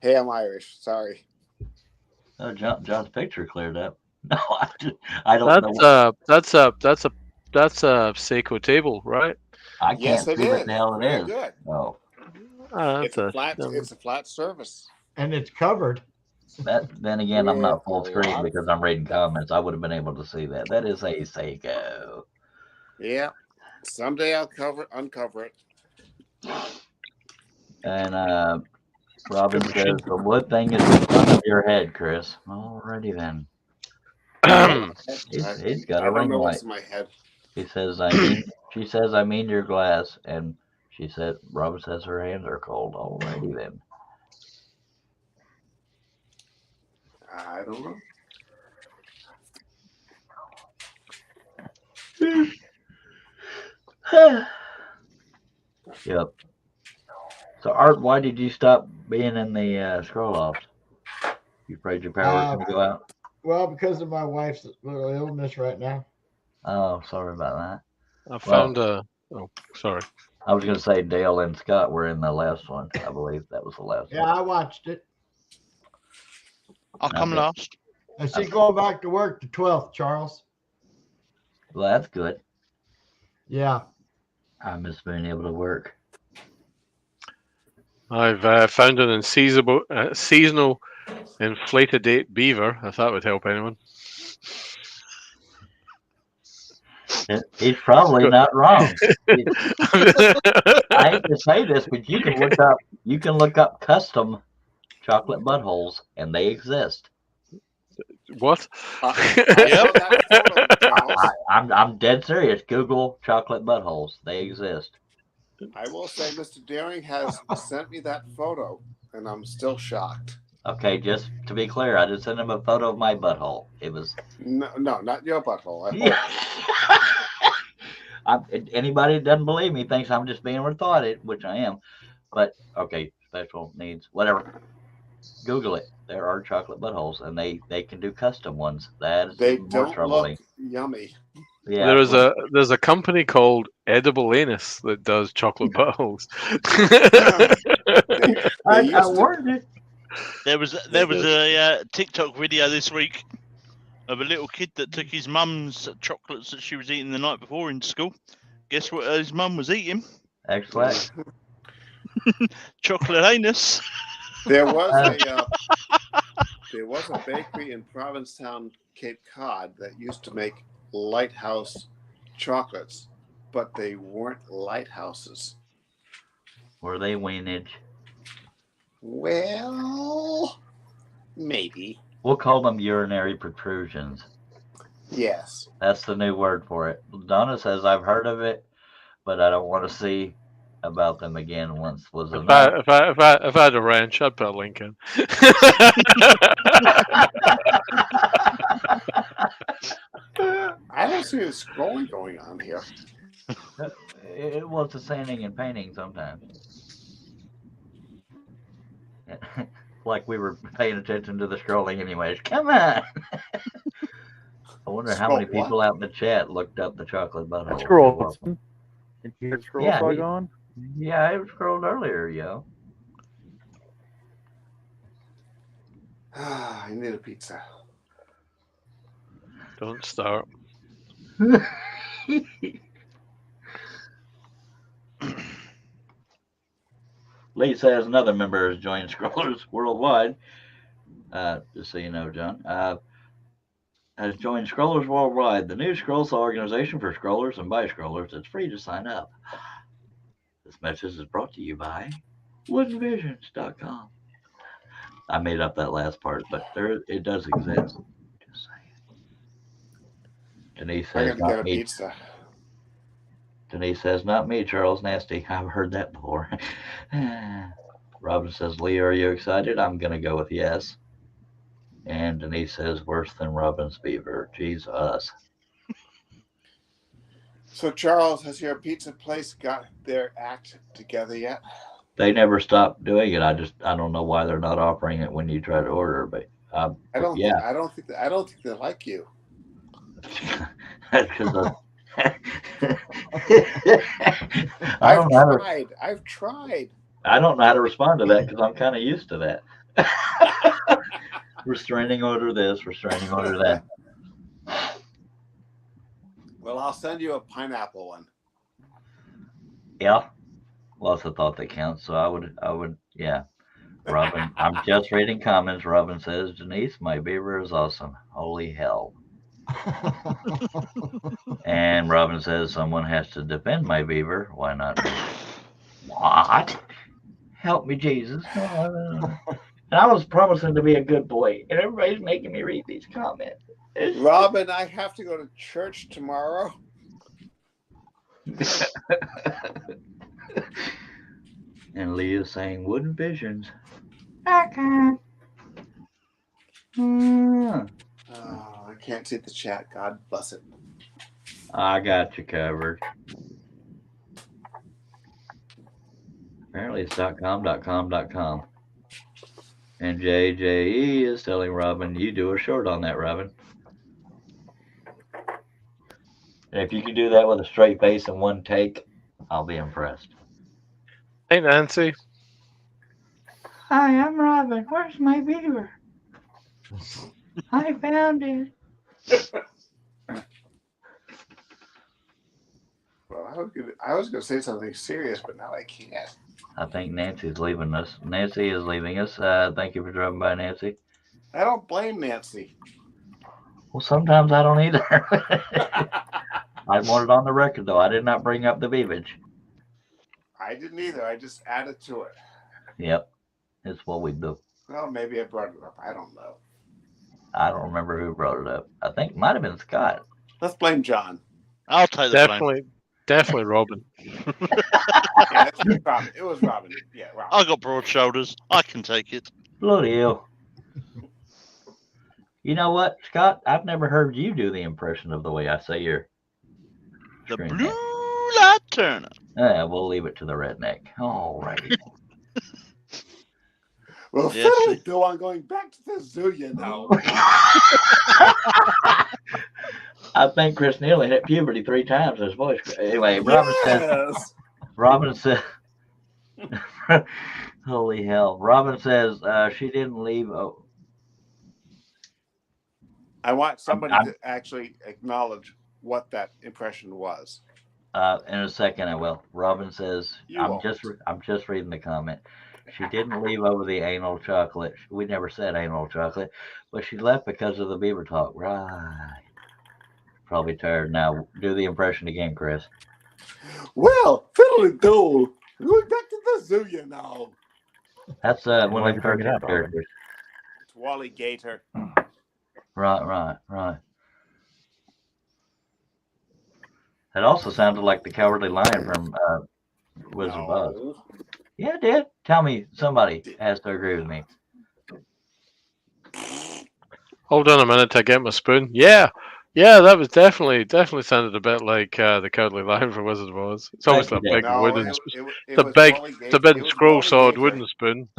Hey, I'm Irish. Sorry. Oh, John's picture cleared up. No, I don't know. That's a Seiko table, right? I can't Yes, see it what is. the hell it Very is. good. Oh, It's a flat surface. And it's covered. then again, I'm not full Yeah, screen because I'm reading comments. I would have been able to see that. That is a Seiko. Yeah. Someday I'll uncover it. And Robin says the wood thing is in front of your head, Chris. Alrighty then. He's got I a don't ring know light. what's in my head. He says, she says, I mean your glass. And she said, Robin says her hands are cold. Alrighty then. I don't know. Yep. So Art, why did you stop being in the scroll offs? You afraid your power was going to go out? Well, because of my wife's little illness right now. Oh, sorry about that. I found a. Oh, sorry. I was going to say Dale and Scott were in the last one. I believe that was the last Yeah, one. I watched it. I'll come Okay. last. And she's going back to work the 12th, Charles. Well, that's good. Yeah. I miss being able to work. I've found an seasonal inflated date beaver, if that would help anyone. He's probably not wrong. I hate to say this, but you can look up custom chocolate buttholes, and they exist. What? I know that photo, Charles. I'm dead serious. Google chocolate buttholes. They exist. I will say Mr. Daring has sent me that photo, and I'm still shocked. Okay, just to be clear, I just sent him a photo of my butthole. It was No, not your butthole. I hope. Anybody that doesn't believe me thinks I'm just being retarded, which I am. But okay, special needs, whatever. Google it. There are chocolate buttholes, and they can do custom ones. That is They even more don't troubling. look yummy. Yeah, There's a company called Edible Anus that does chocolate buttholes. They I used to- warned you. There was a TikTok video this week of a little kid that took his mum's chocolates that she was eating the night before into school. Guess what his mum was eating? Excellent. Chocolate anus. There was a bakery in Provincetown, Cape Cod that used to make Lighthouse chocolates, but they weren't lighthouses. Were they weenage? Well, maybe. We'll call them urinary protrusions. Yes. That's the new word for it. Donna says I've heard of it, but I don't want to see about them again. Once was If enough. I had a wrench, I'd put a link in. I don't see a scrolling going on here. It was the sanding and painting sometimes. Like we were paying attention to the scrolling anyways. Come on. I wonder how many Scroll what? people out in the chat looked up the chocolate butthole. Scroll. Did you hear the scroll Yeah, bug he- on? Yeah, it was scrolled earlier, yo. I need a pizza. Don't start. Lee says another member has joined Scrollers Worldwide. Just so you know, John. Has joined Scrollers Worldwide, the new Scrolls organization for scrollers and by scrollers. It's free to sign up. This message is brought to you by woodenvisions.com. I made up that last part, but it does exist. Just saying. Denise I says gotta get a not me. pizza. Denise says, not me, Charles Nasty. I've heard that before. Robin says, Lee, are you excited? I'm going to go with yes. And Denise says, worse than Robin's beaver. Jesus. So, Charles, has your pizza place got their act together yet? They never stopped doing it. I don't know why they're not offering it when you try to order, but I don't think they like you. That's because I don't know how to, I've tried. I don't know how to respond to that because I'm kind of used to that. Restraining order this, restraining order that. Well, I'll send you a pineapple one. Yeah. Well, that's a thought that counts. So I would, yeah. Robin, I'm just reading comments. Robin says, Denise, my beaver is awesome. Holy hell. And Robin says, someone has to defend my beaver. Why not me? What? Help me, Jesus. And I was promising to be a good boy, and everybody's making me read these comments. Robin, I have to go to church tomorrow. And Leah's saying, wooden visions. I can't. Oh, I can't see the chat. God bless it. I got you covered. Apparently it's .com. And JJE is telling Robin, you do a short on that, Robin. And if you can do that with a straight face and one take, I'll be impressed. Hey, Nancy. Hi, I'm Robin. Where's my beaver? I found it. Well, I was gonna say something serious, but now I can't. I think Nancy's leaving us. Nancy is leaving us. Thank you for dropping by, Nancy. I don't blame Nancy. Well, sometimes I don't either. I want it on the record, though. I did not bring up the beavage. I didn't either. I just added to it. Yep, it's what we do. Well, maybe I brought it up. I don't know. I don't remember who brought it up. I think it might have been Scott. Let's blame John. I'll take the blame. Definitely Robin. Yeah, it was Robin. It was Robin. Yeah, Robin. I got broad shoulders. I can take it. Bloody hell. You know what, Scott? I've never heard you do the impression of the way I say your The screen Blue name. Light Turner. Yeah, we'll leave it to the redneck. All right. Well, Yes, finally, Bill, I'm going back to the zoo, you know. I think Chris Neely hit puberty 3 times in his voice. Anyway, Robin said, holy hell. Robin says she didn't leave. Oh, I want somebody to actually acknowledge what that impression was. in a second, I will. Robin says, You I'm won't. just reading the comment. She didn't leave over the anal chocolate. We never said anal chocolate, but she left because of the beaver talk. Right. Probably tired now. Do the impression again, Chris. Well, fiddly do. Going back to the zoo, you know. That's one Why'd of you the bring it cartoon up, Robin? characters. It's Wally Gator. Right. It also sounded like the Cowardly Lion from Wizard of Oz. No. Yeah, it did. Tell me, somebody has to agree with me. Hold on a minute to get my spoon. Yeah, that was definitely sounded a bit like the Cowardly Lion from Wizard of Oz. It's almost a Thank you, big Dave. No, wooden. it The was big, Wally it's a Gator. big It was scroll Wally sword Gator. wooden spoon.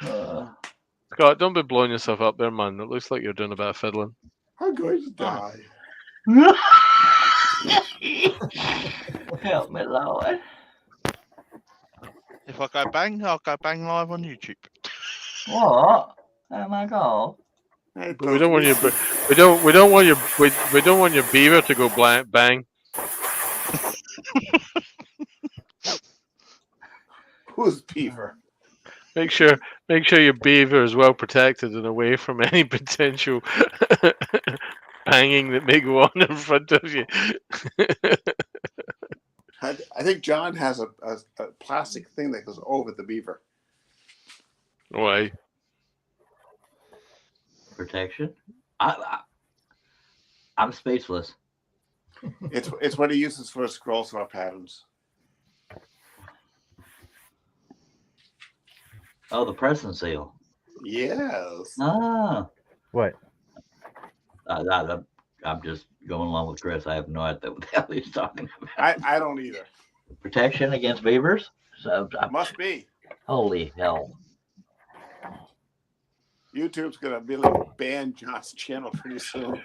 Uh, Scott, don't be blowing yourself up there, man. It looks like you're doing a bit of fiddling. I'm going to die. Help me, Lord. If I go bang, I'll go bang live on YouTube. What? Oh my God. Hey, But we don't want your we don't want your beaver to go bang. Who's Beaver? Make sure your beaver is well protected and away from any potential banging that may go on in front of you. I think John has a plastic thing that goes over the beaver. Why? Protection? I'm speechless. It's what he uses for scroll saw patterns. Oh, the pressing seal. Yes. Ah. What? I'm just going along with Chris. I have no idea what the hell he's talking about. I don't either. Protection against beavers? So, Must be. holy hell. YouTube's gonna really ban John's channel pretty soon.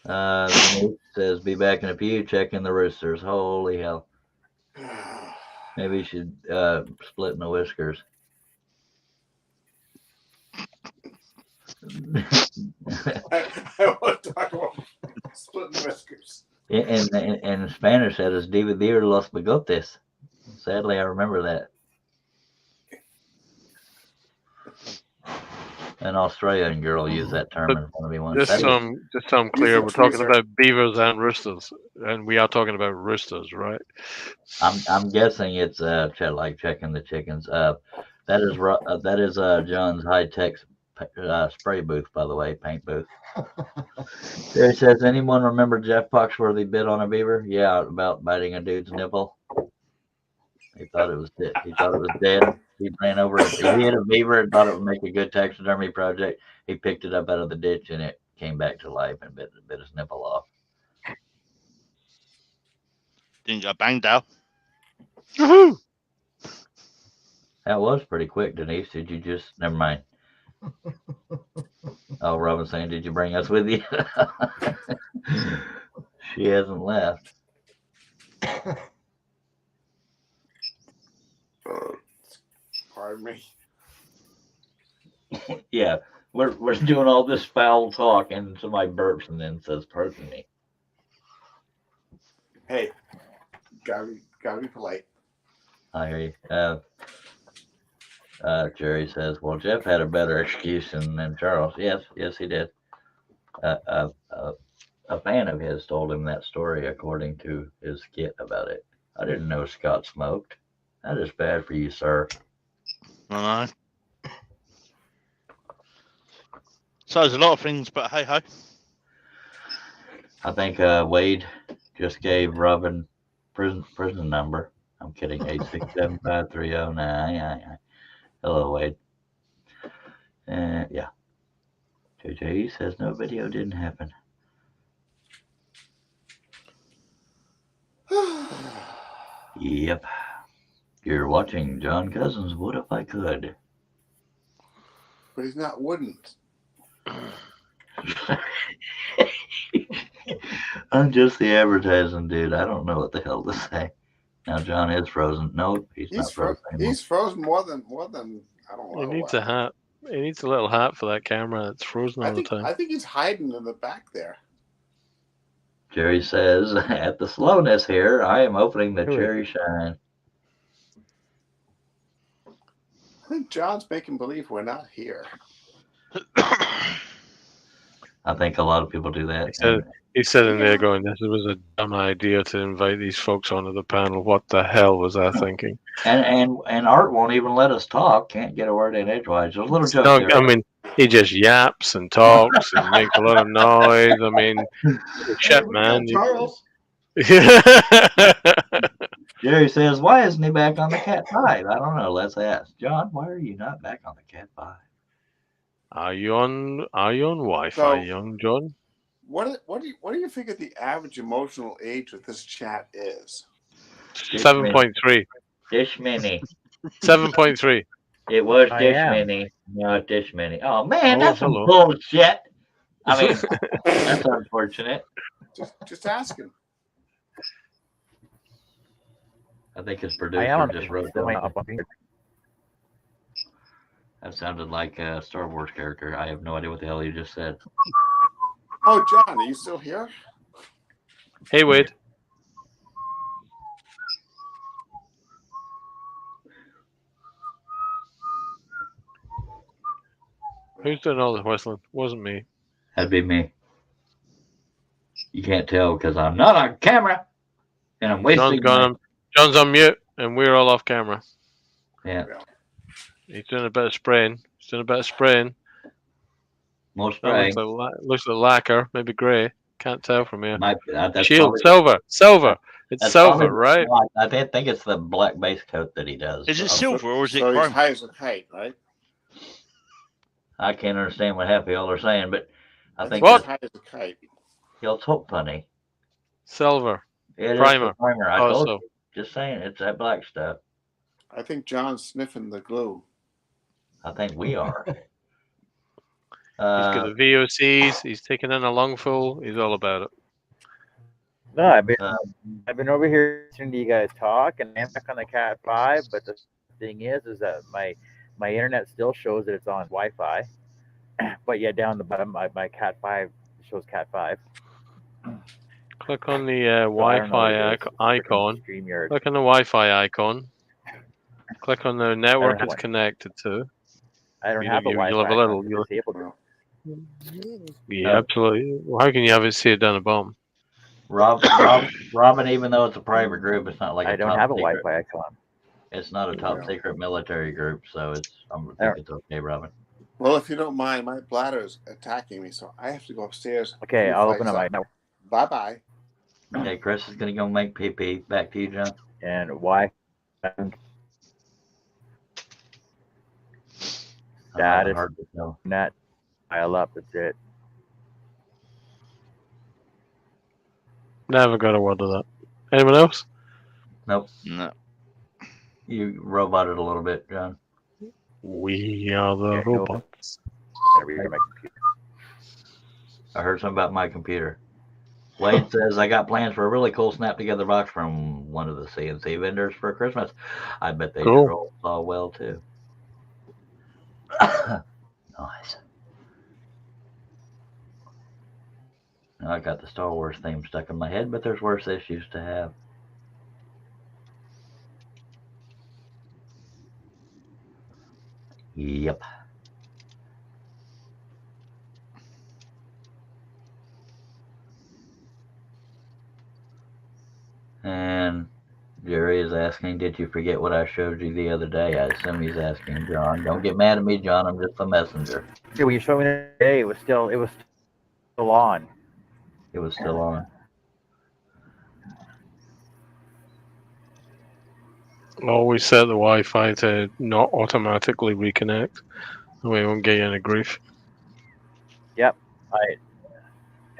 Nate says, be back in a few, checking the roosters. Holy hell. Maybe you should split in the whiskers. I want to talk about splitting whiskers. In Spanish, that is dividir los bigotes. Sadly, I remember that. An Australian girl used that term in front of me once. Just so I'm clear, we're talking Tweezer. about beavers and roosters, and we are talking about roosters, right? I'm guessing it's like checking the chickens. That is John's high tech spray booth, by the way, paint booth. There says, anyone remember Jeff Foxworthy bit on a beaver? Yeah, about biting a dude's nipple. He thought it was dead. He thought it was dead. He ran over it. He hit a beaver and thought it would make a good taxidermy project. He picked it up out of the ditch and it came back to life and bit his nipple off. Didn't go bang down. Woohoo! That was pretty quick, Denise. Did you just never mind? Oh, Robin's saying, did you bring us with you? She hasn't left. Pardon me. Yeah, we're doing all this foul talk, and somebody burps and then says, "Pardon me." Hey, gotta be polite. I hear you. Jerry says, "Well, Jeff had a better excuse than Charles." Yes, he did. A fan of his told him that story, according to his skit about it. I didn't know Scott smoked. That is bad for you, sir. I know. So there's a lot of things, but hey ho. I think Wade just gave Robin prison number. I'm kidding. 8675309. Hello, Wade. Yeah. JJ says no video didn't happen. Yep. You're watching John Cousins. What if I could? But he's not wouldn't. I'm just the advertising dude. I don't know what the hell to say. Now John is frozen. No, he's not frozen anymore. He's frozen more than I don't know. He needs a hat. He needs a little hat for that camera. It's frozen all the time. I think he's hiding in the back there. Jerry says, at the slowness here, I am opening the cherry shine. I think John's making believe we're not here. I think a lot of people do that. He's sitting there going, this was a dumb idea to invite these folks onto the panel. What the hell was I thinking? And Art won't even let us talk. Can't get a word in edgewise. There's a little joke there. I mean, he just yaps and talks and makes a lot of noise. I mean, shit, man. Charles. Jerry says, why isn't he back on the Cat 5? I don't know. Let's ask. John, why are you not back on the Cat 5? Are you on Wi-Fi, young John? What do you figure the average emotional age of this chat is? 7.3. Dish Mini. 7.3. It was Dish Mini. No, Dish Mini. Oh man, that's some bullshit. I mean, that's unfortunate. Just ask him. I think his producer just wrote that. That sounded like a Star Wars character. I have no idea what the hell you just said. Oh, John, are you still here? Hey, Wade. Who's doing all the whistling? Wasn't me. That'd be me. You can't tell because I'm not on camera, and I'm wasting. John's on mute, and we're all off camera. Yeah. He's doing a bit of spraying. More spraying. Looks like lacquer, maybe grey. Can't tell from here. Shield, silver. It's silver, right? I think it's the black base coat that he does. Is it silver or is it chrome? chrome? He's high as a kite, right? I can't understand what half of y'all are saying, but I think he's high as a kite. Y'all talk funny. Silver. It primer. Is the primer. I told you. Just saying, it's that black stuff. I think John's sniffing the glue. I think we are. He's got the VOCs. He's taking in a lungful. He's all about it. No, I've been over here listening to you guys talk, and I'm back on the Cat 5. But the thing is that my internet still shows that it's on Wi-Fi. But yeah, down the bottom, my Cat 5 shows Cat 5. Click on the Wi-Fi icon. Click on the Wi-Fi icon. Click on the network it's connected to. I don't have a Wi-Fi. You'll have a little. Yeah, absolutely. Well, how can you have it see it down the bottom? Robin, even though it's a private group, it's not like I don't have a Wi-Fi icon. It's not a top secret military group, so I think it's okay, Robin. Well, if you don't mind, my bladder is attacking me, so I have to go upstairs. Okay, I'll open up my network. Bye-bye. Okay, Chris is going to go make pee-pee. Back to you, John. And why? That is hard to know. Net dial up. That's it. Never got a word of that. Anyone else? Nope. No. You roboted a little bit, John. We are the Yeah, no. robots. Gotta read my computer. I heard something about my computer. Wade says, I got plans for a really cool snap together box from one of the CNC vendors for Christmas. I bet they Cool. troll saw well too. Nice. Now I got the Star Wars theme stuck in my head, but there's worse issues to have. Yep. And Jerry is asking, did you forget what I showed you the other day? I assume he's asking John. Don't get mad at me, John. I'm just a messenger. Yeah, when you showed me that day, it was still on. It was still on. Always set the Wi-Fi to not automatically reconnect. We won't get you any grief.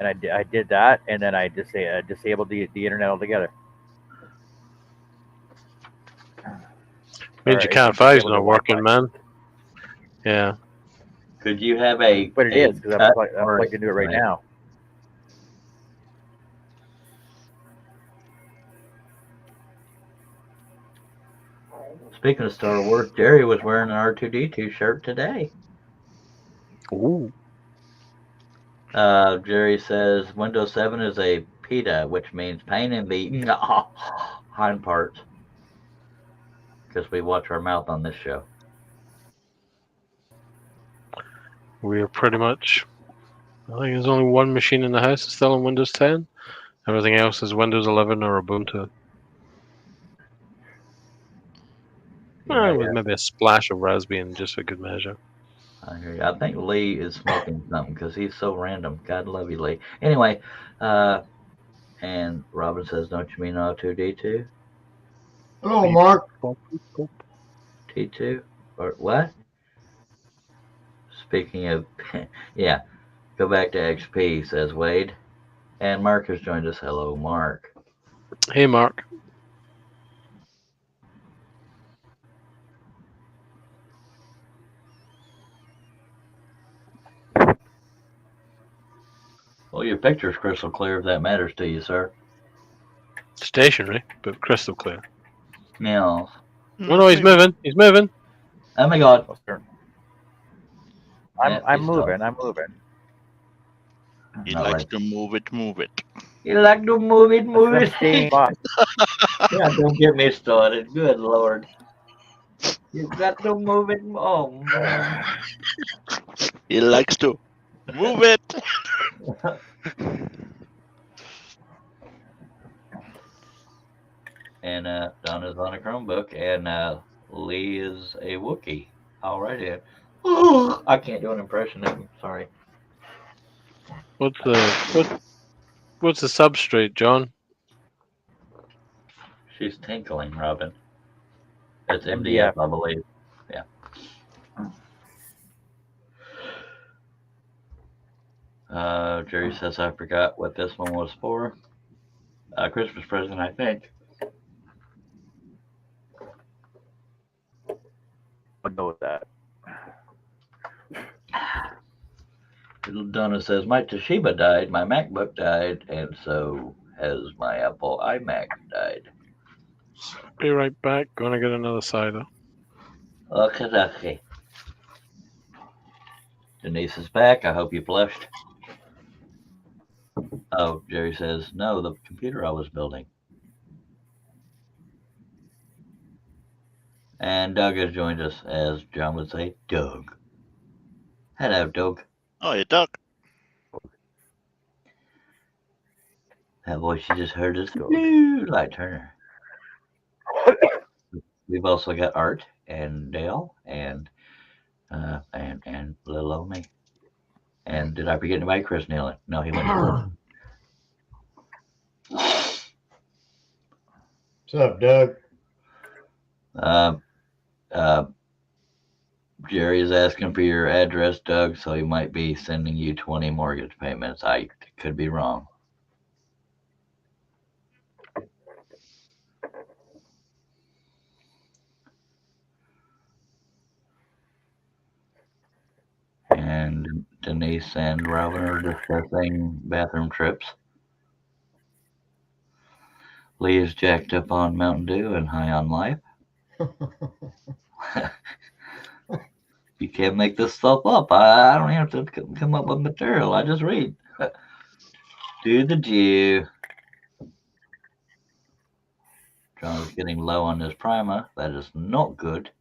I did that, and then I disabled the internet altogether. Means Or your it Cat 5's disabled the not working, Wi-Fi. man. Yeah. Could you have a But it is because I'm plugged or into it right now. Speaking of Star Wars, Jerry was wearing an R2D2 shirt today. Ooh. Jerry says Windows 7 is a PITA, which means pain in the hind parts. Because we watch our mouth on this show. We're pretty much. I think there's only one machine in the house that's still on Windows 10. Everything else is Windows 11 or Ubuntu. With maybe a splash of Raspbian just for good measure. I hear you. I think Lee is smoking something because he's so random. God love you, Lee. Anyway, and Robin says, don't you mean R2D2? Hello, Mark. T2? Or what? Speaking of, yeah, go back to XP, says Wade. And Mark has joined us. Hello, Mark. Hey, Mark. Well, your picture's crystal clear if that matters to you, sir. Stationary, but crystal clear. Meow. Oh no, he's moving. He's moving. Oh my God. I'm moving. I'm moving. He Not likes right. to move it, move it. You like to move it, move I'm it. staying by. Yeah, don't get me started. Good Lord. You got to move it. Oh, man. He likes to move it. And Donna's on a Chromebook, and Lee is a Wookiee. All right, then. I can't do an impression of him. Sorry. What's the substrate, John? She's tinkling, Robin. It's MDF. MDF, I believe. Yeah. Jerry says I forgot what this one was for. Christmas present, I think. I'll go with that. Little Donna says my Toshiba died, my MacBook died, and so has my Apple iMac died. Be right back. Gonna get another cider. Okay. Denise is back. I hope you blushed. Oh, Jerry says, no, the computer I was building. And Doug has joined us, as John would say, Doug. Hello, Doug. Oh, you duck. That voice you just heard is new, like Turner. We've also got Art and Dale and little old me. And did I forget anybody? Chris Nealon. No, he went to What's up, Doug? Jerry is asking for your address, Doug, so he might be sending you 20 mortgage payments. I could be wrong. And Denise and Robin are discussing bathroom trips. Lee is jacked up on Mountain Dew and high on life. You can't make this stuff up. I don't have to come up with material. I just read. Do the Jew. John is getting low on his primer. That is not good.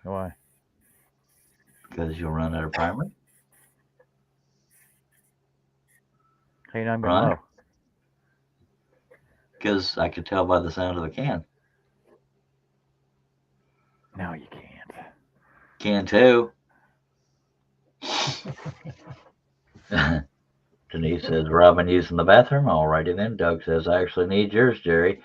Why? Because you'll run out of primer. Hey, now I'm Right. low. Because I could tell by the sound of the can. No, you can't. Can too. Denise says, Robin using the bathroom. Alrighty then. Doug says, I actually need yours, Jerry.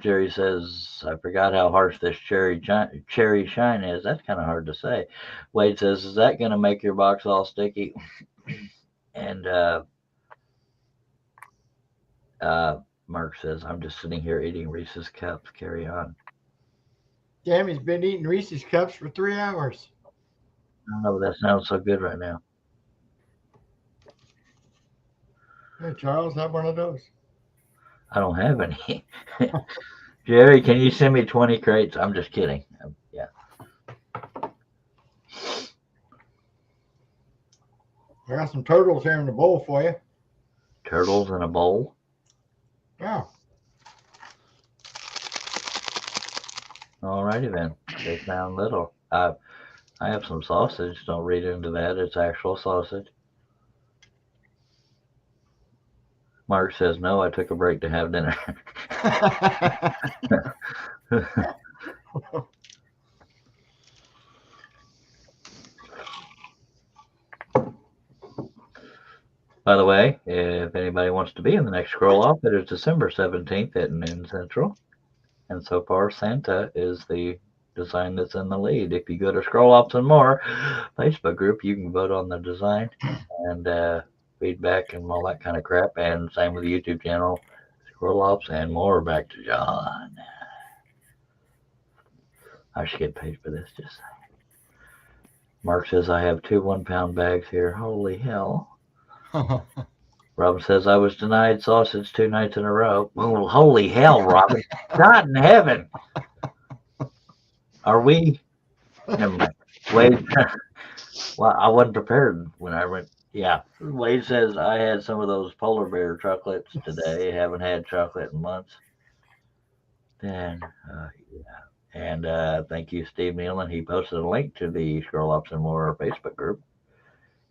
Jerry says, I forgot how harsh this cherry shine is. That's kind of hard to say. Wade says, is that going to make your box all sticky? And Mark says, I'm just sitting here eating Reese's Cups. Carry on. Tammy's been eating Reese's Cups for 3 hours. I don't know, but that sounds so good right now. Hey, Charles, have one of those. I don't have any. Jerry, can you send me 20 crates? I'm just kidding. Yeah. I got some turtles here in the bowl for you. Turtles in a bowl. Yeah. Alrighty then. They sound little. I have some sausage. Don't read into that. It's actual sausage. Mark says, no, I took a break to have dinner. By the way, if anybody wants to be in the next scroll off, it is December 17th at noon Central. And so far, Santa is the design that's in the lead. If you go to Scroll Ops and More Facebook group, you can vote on the design and feedback and all that kind of crap. And same with the YouTube channel, Scroll Ops and More. Back to John. I should get paid for this. Just saying. Mark says, I have 2 1-pound bags here. Holy hell. Robin says, I was denied sausage 2 nights in a row. Well, holy hell, Robin. God in heaven. Are we? Never mind. Wade, well, I wasn't prepared when I went. Yeah. Wade says, I had some of those polar bear chocolates today. Haven't had chocolate in months. And, yeah. And thank you, Steve Nealon. He posted a link to the Scroll Ops and More Facebook group.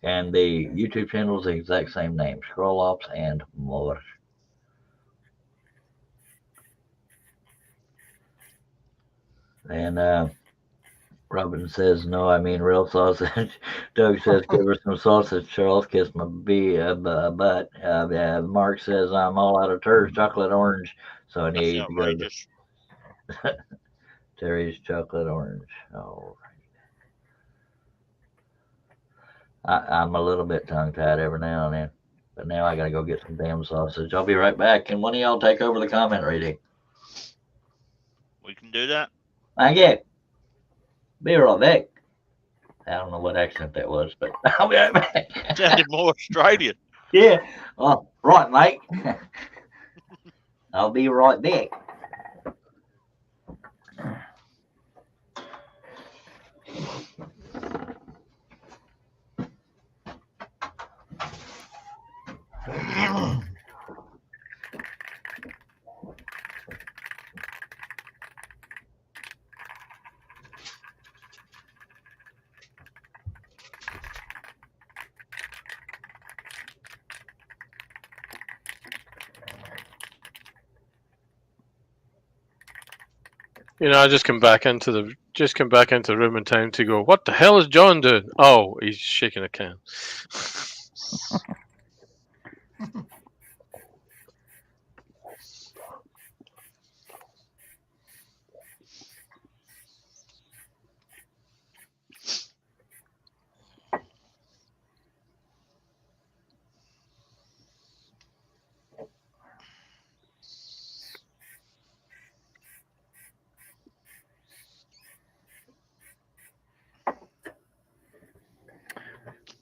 And the YouTube channel is the exact same name, Scroll Ops and More. And Robin says, no, I mean real sausage. Doug says, give her some sausage, Charles. Kiss my butt. Mark says, I'm all out of Terry's chocolate orange, so I need to go to Terry's chocolate orange. All right. I'm a little bit tongue-tied every now and then, but now I got to go get some damn sausage. I'll be right back. Can one of y'all take over the comment reading? We can do that. Thank you. Be right back. I don't know what accent that was, but I'll be right back. Sounded more Australian. Yeah. Oh, right, mate. I'll be right back. I just come back into the room in time to go, what the hell is John doing? Oh, he's shaking a can.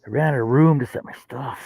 I ran out of room to set my stuff.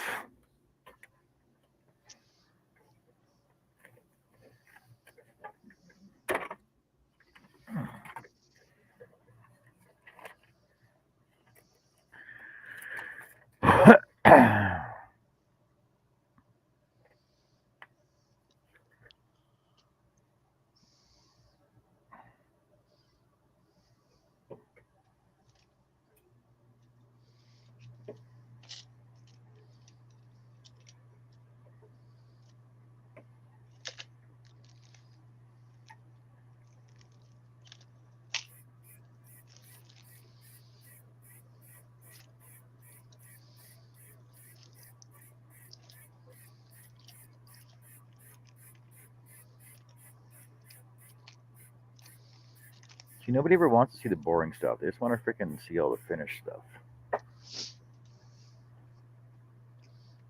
See, nobody ever wants to see the boring stuff. They just want to freaking see all the finished stuff.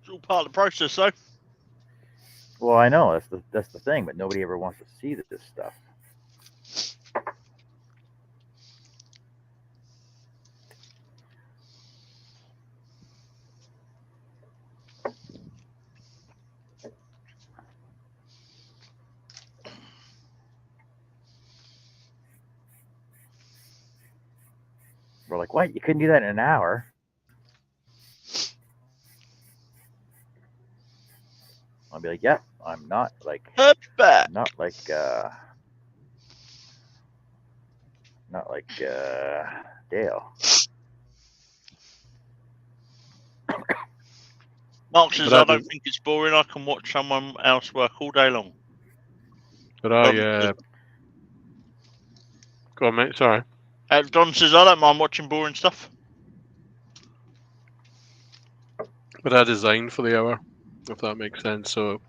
It's all part of the process, though. Well, I know that's the thing, but nobody ever wants to see this stuff. We're like, what? You couldn't do that in an hour? I'll be like, yeah, I'm not like Hoppa. not like Dale. Mark says, But I I don't do- think it's boring. I can watch someone else work all day long. But I go on, mate. Sorry. Don says, I don't mind watching boring stuff. But I designed for the hour, if that makes sense. So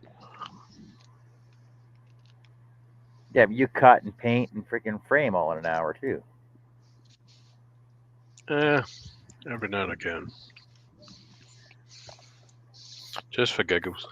Yeah, but you cut and paint and freaking frame all in an hour too. every now and again, just for giggles.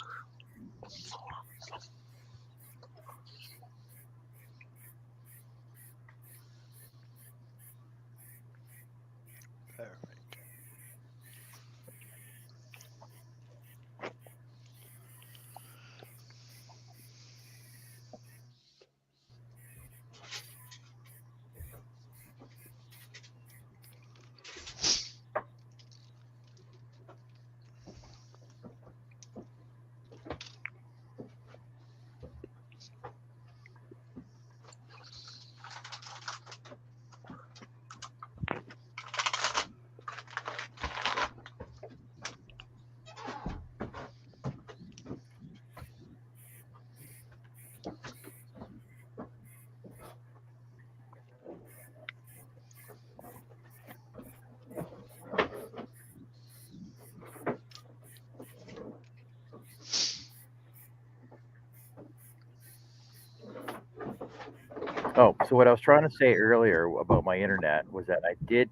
Oh, so what I was trying to say earlier about my internet was that I did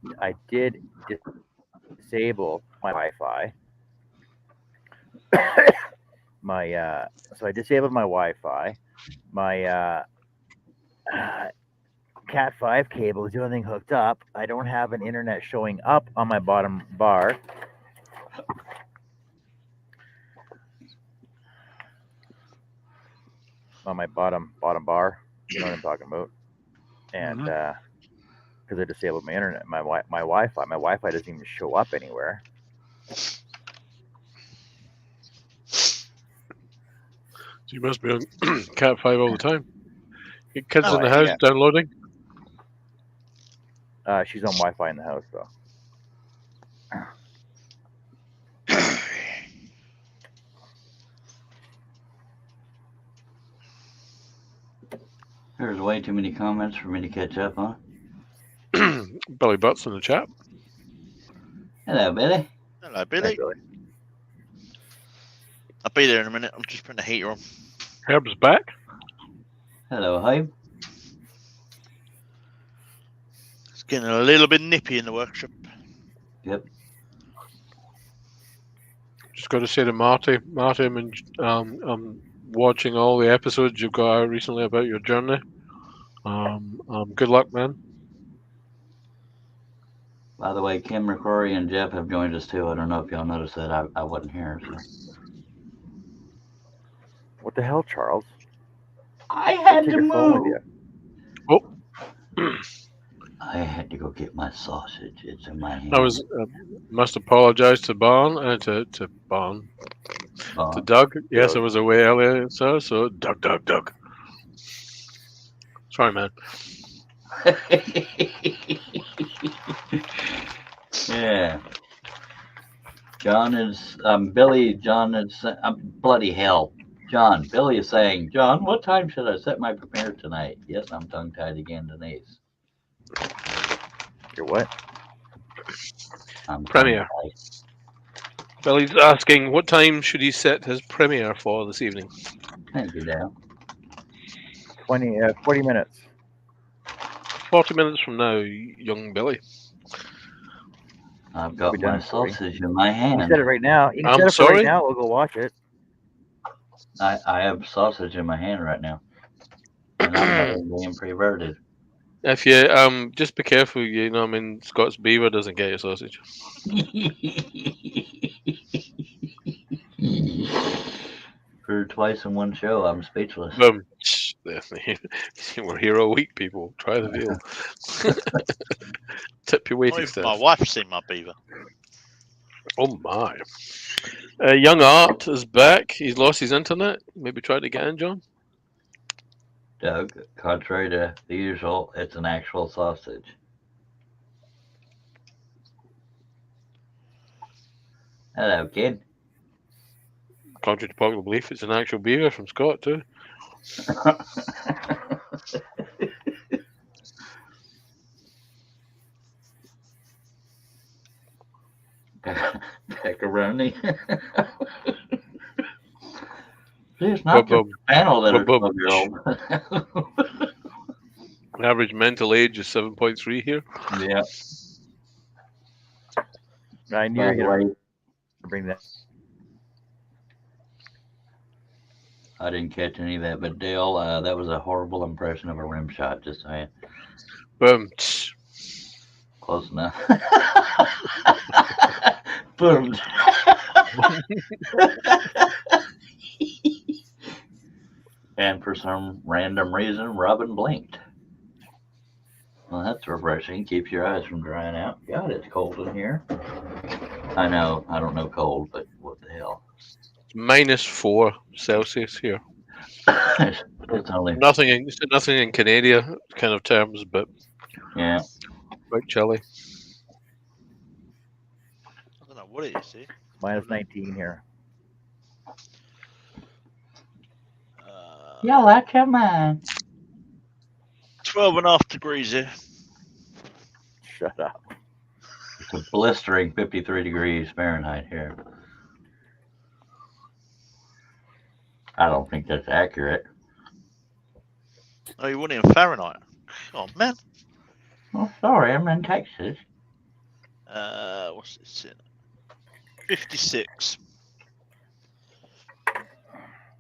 disable my Wi-Fi. So I disabled my Wi-Fi. My Cat 5 cable is the only thing hooked up. I don't have an internet showing up on my bottom bar. On my bottom bar, you know what I'm talking about. And because I disabled my internet, my Wi-Fi doesn't even show up anywhere. So you must be on Cat 5 all the time. Your kids Oh, in the house yeah. downloading. She's on Wi-Fi in the house though. There's way too many comments for me to catch up on. Billy Butts in the chat. Hello, Billy. Hello, Billy. Billy. I'll be there in a minute. I'm just putting the heater on. Herb's back. Hello, Hype. It's getting a little bit nippy in the workshop. Yep. Just got to say to Marty, I'm watching all the episodes you've got out recently about your journey. Good luck, man. By the way, Kim McCrory and Jeff have joined us too. I don't know if y'all noticed that. I wasn't here. So. What the hell, Charles? I had Take to your phone with move. you. I had to go get my sausage. It's in my hand. I was must apologize to Barn to Doug. Yes, I was away earlier, so Doug. Sorry, man. Yeah. John is Billy. John is bloody hell. John. Billy is saying, John, what time should I set my premiere tonight? Yes, I'm tongue tied again, Denise. You're what? I'm Premiere. tongue-tied. Billy's asking what time should he set his premiere for this evening? Thank you, Dale. 40 minutes. 40 minutes from now, young Billy. I've got We're my done, Corey. sausage in my You hand. can set it right now. You can I'm set it for sorry? right now. We'll go watch it. I have sausage in my hand right now. And I'm being perverted. If you just be careful, you know. I mean, Scott's Beaver doesn't get your sausage. For twice in one show, I'm speechless. Boom. We're here all week, people. Try the deal. Tip your Not waiting even staff. my wife's seen my beaver. Oh my! Young Art is back. He's lost his internet. Maybe try it again, John. Doug, contrary to the usual, it's an actual sausage. Hello, kid. Contrary to popular belief, it's an actual beaver from Scott too. Pepperoni. See, it's not Boom, just the panel that are boom. 12-year-old. Average mental age is 7.3 here. Yeah. I knew By you the were way, going to bring that. I didn't catch any of that, but Dale, that was a horrible impression of a rim shot. Just saying. Boom. Close enough. Boom. And for some random reason, Robin blinked. Well, that's refreshing. Keeps your eyes from drying out. God, it's cold in here. I know. I don't know cold, but what the hell? -4 Celsius here. It's only, Nothing in Canadian kind of terms, but yeah. quite chilly. I don't know what it is, eh? Minus 19 here. Y'all out your mind. 12.5 degrees here. Shut up. It's a blistering 53 degrees Fahrenheit here. I don't think that's accurate. Oh, you want it in Fahrenheit? Oh man. Oh, sorry, I'm in Texas. What's this in? 56.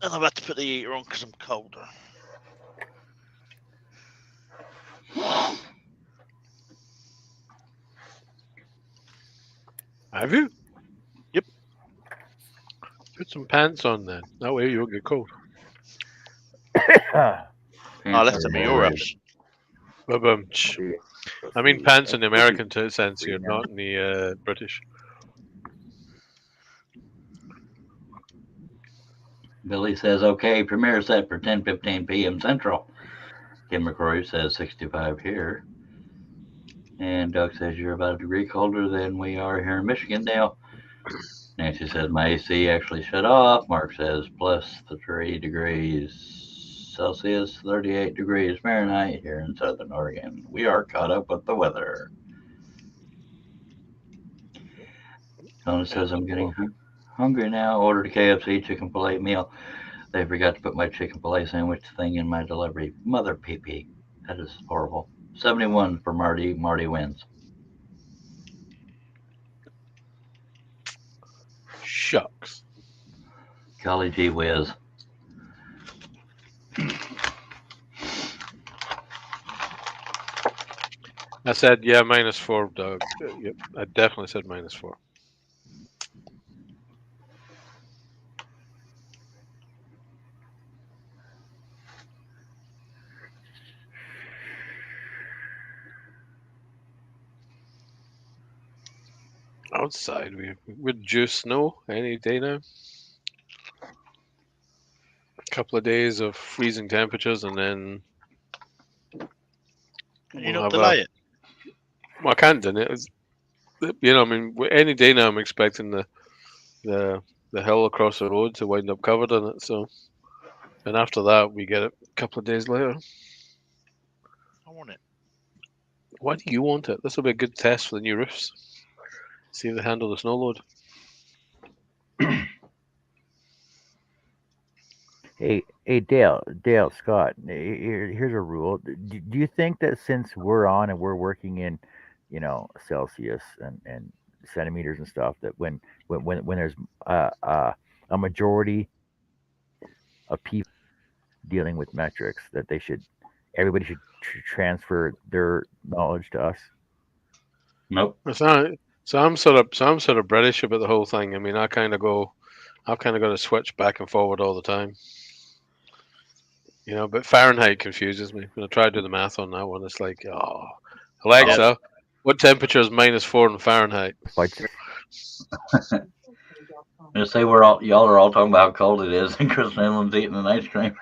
And I'm about to put the heater on because I'm colder. Have you? Yep. Put some pants on then. That way you won't get cold. I left them at your house. Boom. I mean pants in the American sense here, not in the British. Billy says, okay, premiere set for 10:15 p.m. Central. Kim McCrory says 65 here. And Doug says, you're about a degree colder than we are here in Michigan, Dale. Nancy says, my AC actually shut off. Mark says, +3 degrees Celsius, 38 degrees Fahrenheit here in Southern Oregon. We are caught up with the weather. Donna says, I'm getting hungry now. Ordered a KFC chicken filet meal. They forgot to put my chicken filet sandwich thing in my delivery. Mother pee-pee. That is horrible. 71 for Marty. Marty wins. Shucks. Golly gee whiz. I said, yeah, -4, Doug. Yep, I definitely said -4. Outside, we're due snow any day now. A couple of days of freezing temperatures, and then Can you we'll not have delay it? Well, I can't do it. You know, I mean, any day now I'm expecting the hill across the road to wind up covered in it. So, and after that, we get it a couple of days later. I want it. Why do you want it? This will be a good test for the new roofs. See if they handle the snow load. Hey, Dale, Scott. Here's a rule. Do you think that since we're on and we're working in, Celsius and centimeters and stuff, that when there's a majority of people dealing with metrics, that everybody should transfer their knowledge to us? Nope. So I'm sort of British about the whole thing. I mean, I've kind of got to switch back and forward all the time. But Fahrenheit confuses me. When I try to do the math on that one, it's like, oh, Alexa, what temperature is -4 in Fahrenheit? Just say y'all are all talking about how cold it is, and Chris Hanlon's eating an ice cream.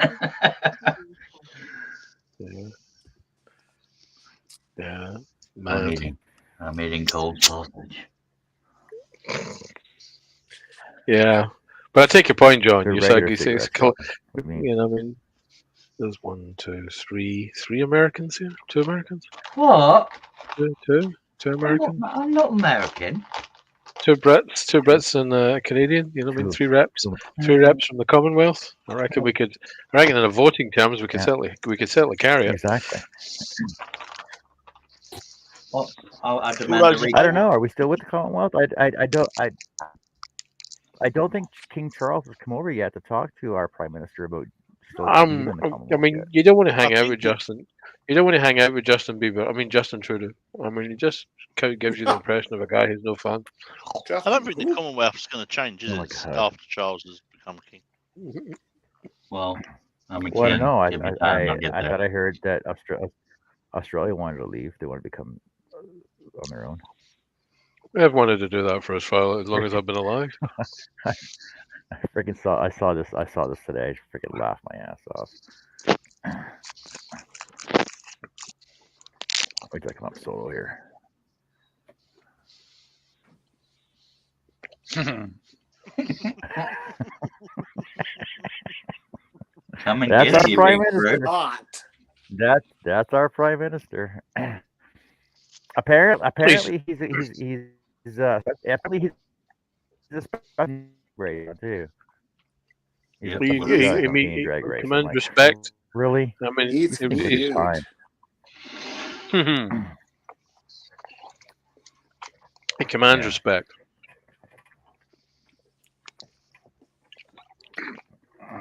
Yeah. I'm eating cold sausage. Yeah, but I take your point, John. They're You said regular you say it's cigarettes, cold. What do you mean? I mean, there's 1, 2, 3 Americans here. 2 Americans. What? Two Americans. I'm not American. 2 Brits and a Canadian. I mean, 3 reps. 3 reps from the Commonwealth. I reckon in a voting terms, we could certainly carry it. Exactly. Well, I don't know. Are we still with the Commonwealth? I don't think King Charles has come over yet to talk to our Prime Minister about. I mean, you don't want to hang out with Justin. You don't want to hang out with Justin Bieber. I mean, Justin Trudeau. I mean, he just kind of gives you the impression of a guy who's no fun. I don't think the Commonwealth's going to change, is it? After Charles has become king. Well, I mean, I don't know. I thought I heard that Australia wanted to leave. They want to become on their own. I've wanted to do that for as long as I've been alive. I saw this today. I freaking laughed my ass off. Wait till I come up solo here. That's our Prime Minister. That's our Prime Minister. Apparently he's a special radio too. Command respect. Really? I mean, He's fine. He commands respect.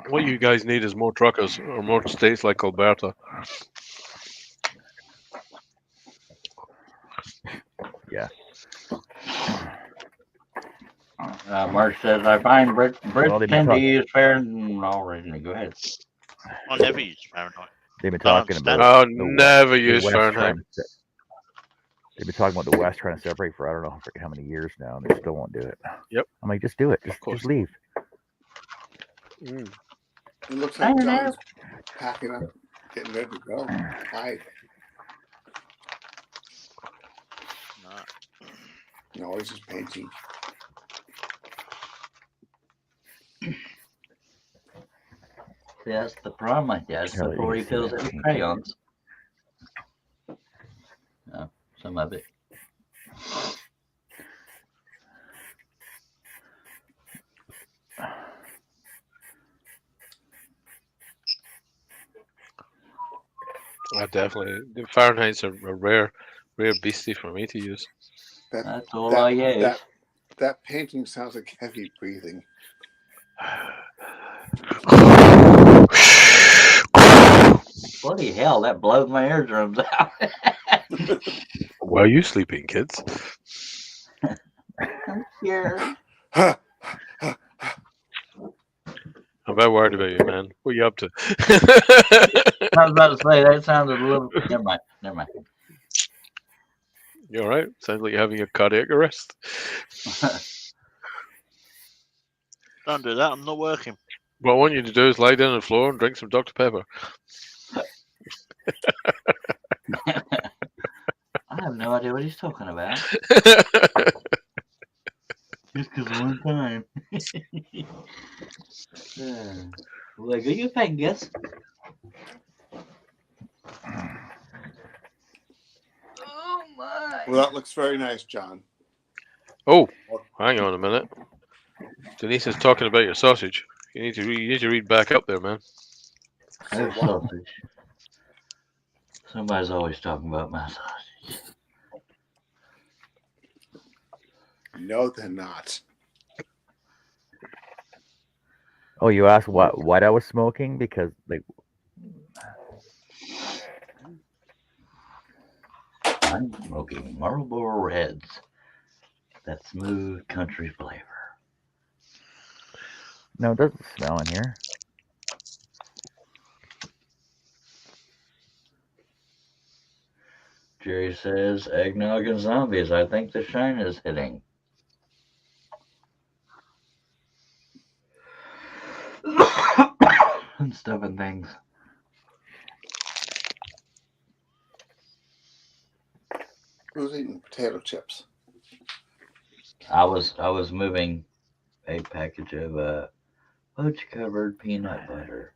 What you guys need is more truckers or more states like Alberta. Yeah. Mark says, I find Brits tend to use Fahrenheit already. Go ahead. I never use Fahrenheit. They've been talking about. Never use Fahrenheit. They've been talking about the West trying to separate for I don't know how many years now, and they still won't do it. Yep. I'm like, just do it. Just leave. It looks like John's packing up, getting ready to go. Hi. No, he's just painting. That's the problem, I guess. Before he fills it with crayons. No, some of it. Definitely. The Fahrenheit's a rare beastie for me to use. That's all I use. That painting sounds like heavy breathing. Bloody hell, that blows my eardrums out. Where are you sleeping, kids? I'm scared. Huh. I'm very worried about you, man. What are you up to? I was about to say that sounded a little. Never mind. Never mind. You all right? Sounds like you're having a cardiac arrest. Don't do that. I'm not working. What I want you to do is lie down on the floor and drink some Dr. Pepper. I have no idea what he's talking about. Just because one time. Like, are you a Pegasus? Oh my! Well, that looks very nice, John. Oh, hang on a minute. Denise is talking about your sausage. You need to read back up there, man. Oh, sausage. Somebody's always talking about my sausage. No, they're not. Oh, you asked what I was smoking because like I'm smoking Marlboro Reds. That smooth country flavor. no, it doesn't smell in here. Jerry says, eggnog and zombies. I think the shine is hitting. And stuff and things. Who's eating potato chips? I was moving a package of fudge covered peanut butter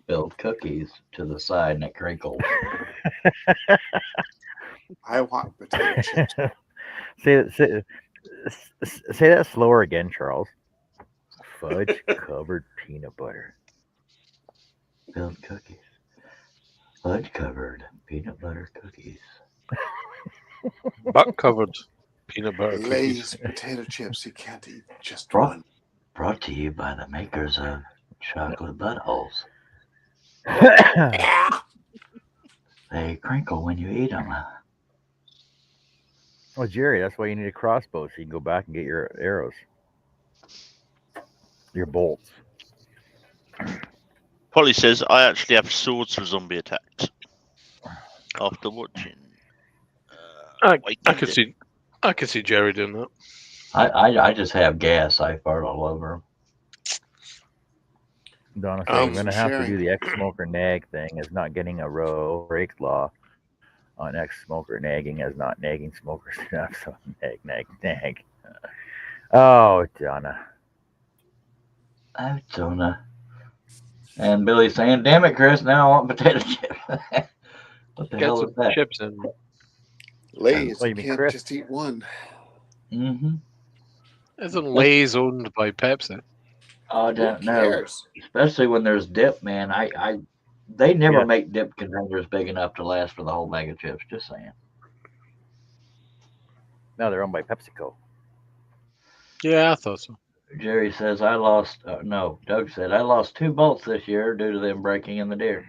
filled cookies to the side and it crinkled. I want potato chips. say that slower again, Charles. Fudge covered peanut butter. Filled cookies. Fudge covered peanut butter cookies. Butt covered peanut butter Lay's cookies. potato chips. You can't eat just Bro- one. Brought to you by the makers of chocolate buttholes. They crinkle when you eat them. Well, Jerry, that's why you need a crossbow so you can go back and get your arrows, your bolts. Polly says, I actually have swords for zombie attacks. After watching. I Walking could see Jerry doing that. I just have gas. I fart all over 'em. Donna says, I'm going to have to do the ex-smoker nag thing as not getting a row breaks law on ex-smoker nagging as not nagging smokers enough. So nag. Oh, Donna. Oh, Jonah. And Billy's saying, damn it, Chris, now I want potato chips. What the Get hell some is that? chips in. Lay's, What do you you mean, can't Chris? just eat one. Mm-hmm. Isn't Lay's owned by Pepsi? Oh, I Who don't know. cares? Especially when there's dip, man. They never Yeah. make dip containers big enough to last for the whole bag of chips. Just saying. No, they're owned by PepsiCo. Yeah, I thought so. Jerry says, Doug said, I lost 2 bolts this year due to them breaking in the deer.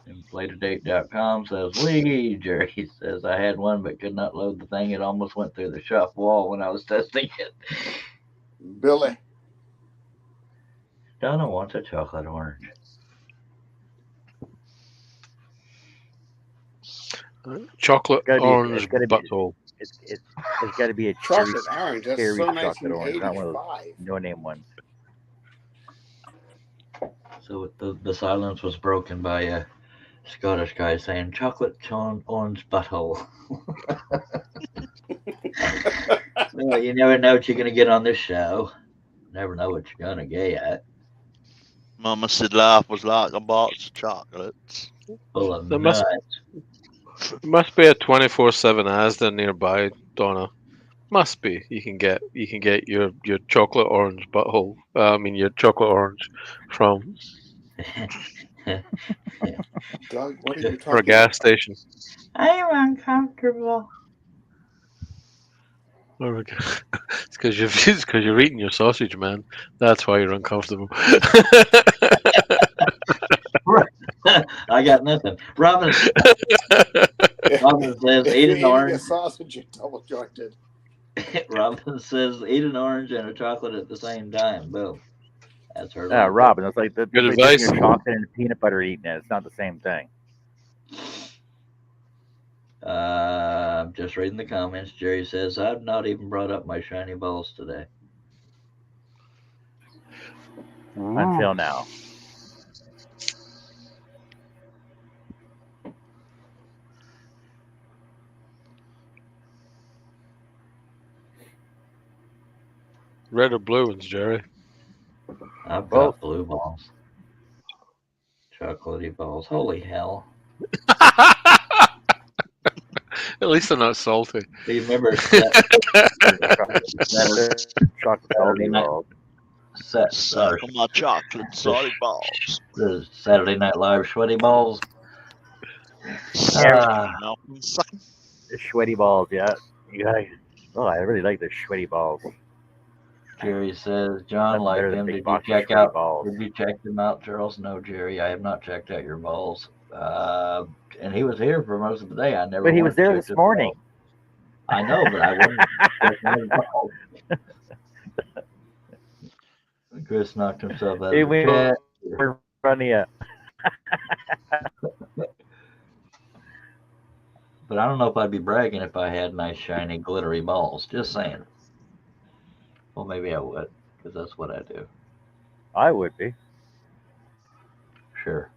Inflatedate.com says, Lee. Jerry says, I had one but could not load the thing. It almost went through the shop wall when I was testing it. Billy. Donna wants a chocolate orange. Chocolate Gotta be- orange it's gotta be- butthole. It's got to be a cherry, Chocolate orange. That's cherry so nice chocolate and orange, not one of those 85. no-name ones. So the silence was broken by a Scottish guy saying, chocolate orange butthole. Well, you never know what you're going to get on this show. Never know what you're going to get. Mama said life was like a box of chocolates. Full of There must- nuts. Must be a 24/7 Asda nearby, Donna. Must be. You can get your chocolate orange butthole. Your chocolate orange from Doug, what are you talking for a gas station. I'm uncomfortable. Oh, okay. It's because you're eating your sausage, man. That's why you're uncomfortable. I got nothing. Robin says, If eat you're an eating a orange. sausage, you're double jointed. Robin says, eat an orange and a chocolate at the same time. Boom. That's her. Yeah, little Robin, that's like Good dipping advice. your chocolate and peanut butter eating it. It's not the same thing. I'm just reading the comments. Jerry says, I've not even brought up my shiny balls today. Until now. Red or blue ones, Jerry? I've Both. got blue balls. Chocolatey balls. Holy hell. At least they're not salty. Do you remember Chocolate salty balls. Suck on my chocolate salty balls. the Saturday Night Live sweaty balls? The sweaty balls, yeah. You gotta. Oh, I really like the sweaty balls. Jerry says, John Nothing liked better than them. big Did you box of check sweaty out? balls. Did you check them out, Charles? No, Jerry, I have not checked out your balls. And he was here for most of the day. I never. But he was once there checked this his morning. balls. I know, but I wouldn't. check his balls. Chris knocked himself out Hey, of the we chat. were in front of you. But I don't know if I'd be bragging if I had nice, shiny, glittery balls. Just saying. Well, maybe I would, because that's what I do. I would be. Sure.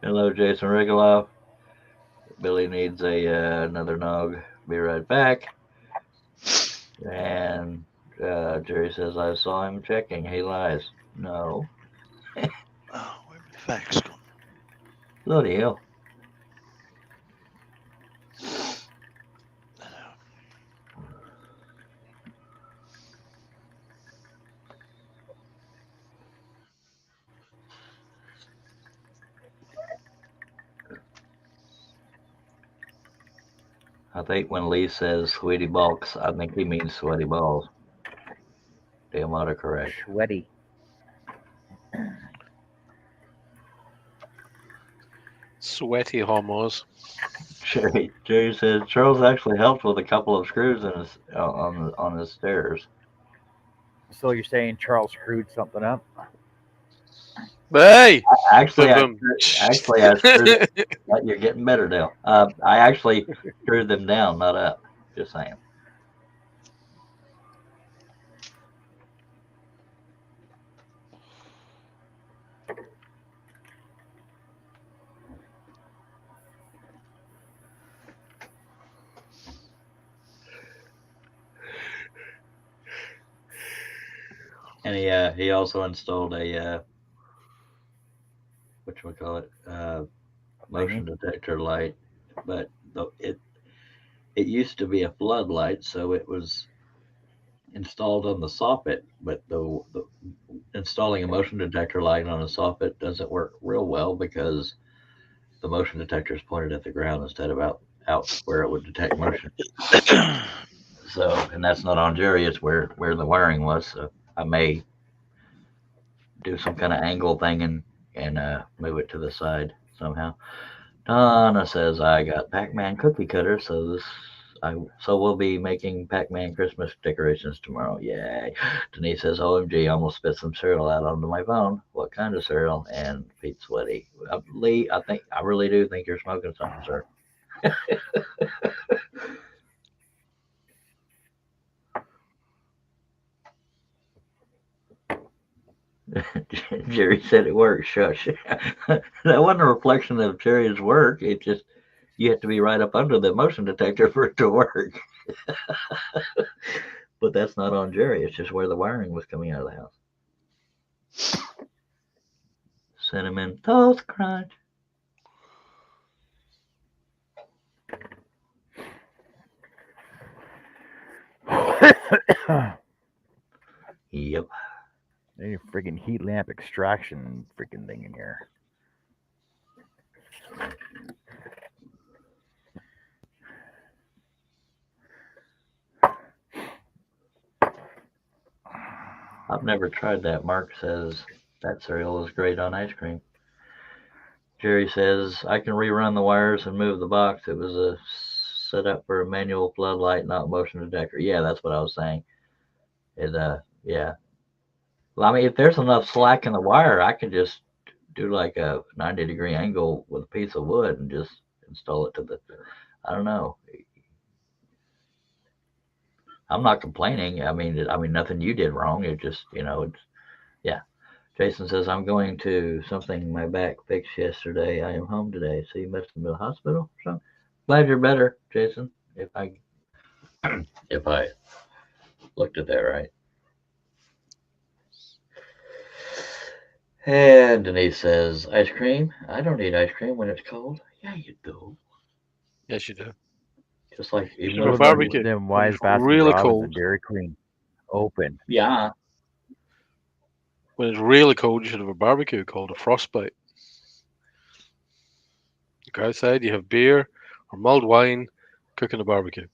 Hello, Jason Rigoloff. Billy needs another nog. Be right back. And Jerry says, I saw him checking. He lies. No. Oh, where are my facts gone? Bloody hell. I think when Lee says sweetie balls, I think he means sweaty balls. Damn autocorrect. Sweaty. Sweaty homos. Jerry says Charles actually helped with a couple of screws in his on his stairs. So you're saying Charles screwed something up? Hey! Actually, I Boom. screwed. You're getting better, Dale. I actually screwed them down, not up. Just saying. And he also installed a whatchamacallit, motion detector light, but it used to be a floodlight, so it was installed on the soffit, but the installing a motion detector light on a soffit doesn't work real well because the motion detector is pointed at the ground instead of out where it would detect motion. So, and that's not on Jerry, it's where the wiring was. So I may do some kind of angle thing and move it to the side somehow. Donna says I got Pac-Man cookie cutter, so we'll be making Pac-Man Christmas decorations tomorrow. Yay! Denise says, OMG, almost spit some cereal out onto my phone. What kind of cereal? And Pete Sweaty. Lee, I really do think you're smoking something, sir. Jerry said it works. Shush. That wasn't a reflection of Jerry's work. It just, you have to be right up under the motion detector for it to work. But that's not on Jerry. It's just where the wiring was coming out of the house. Cinnamon Toast Crunch. Yep. There's a freaking heat lamp extraction freaking thing in here. I've never tried that. Mark says That cereal is great on ice cream. Jerry says, I can rerun the wires and move the box. It was a set up for a manual floodlight, not motion detector. Yeah, that's what I was saying. Yeah. Well, I mean, if there's enough slack in the wire, I can just do like a 90-degree angle with a piece of wood and just install it to the, I don't know. I'm not complaining. I mean, nothing you did wrong. It just, yeah. Jason says, I'm going to something my back fixed yesterday. I am home today. So you must have been to the hospital? So glad you're better, Jason. If I looked at that right. And Denise says, ice cream? I don't eat ice cream when it's cold. Yeah, you do. Yes, you do. Just like even Sure, when barbecue. Then why is It's Baskin really Robbins cold. and Dairy Queen open? Yeah. When it's really cold, you should have a barbecue called a frostbite. You go outside, you have beer or mulled wine, cooking a barbecue.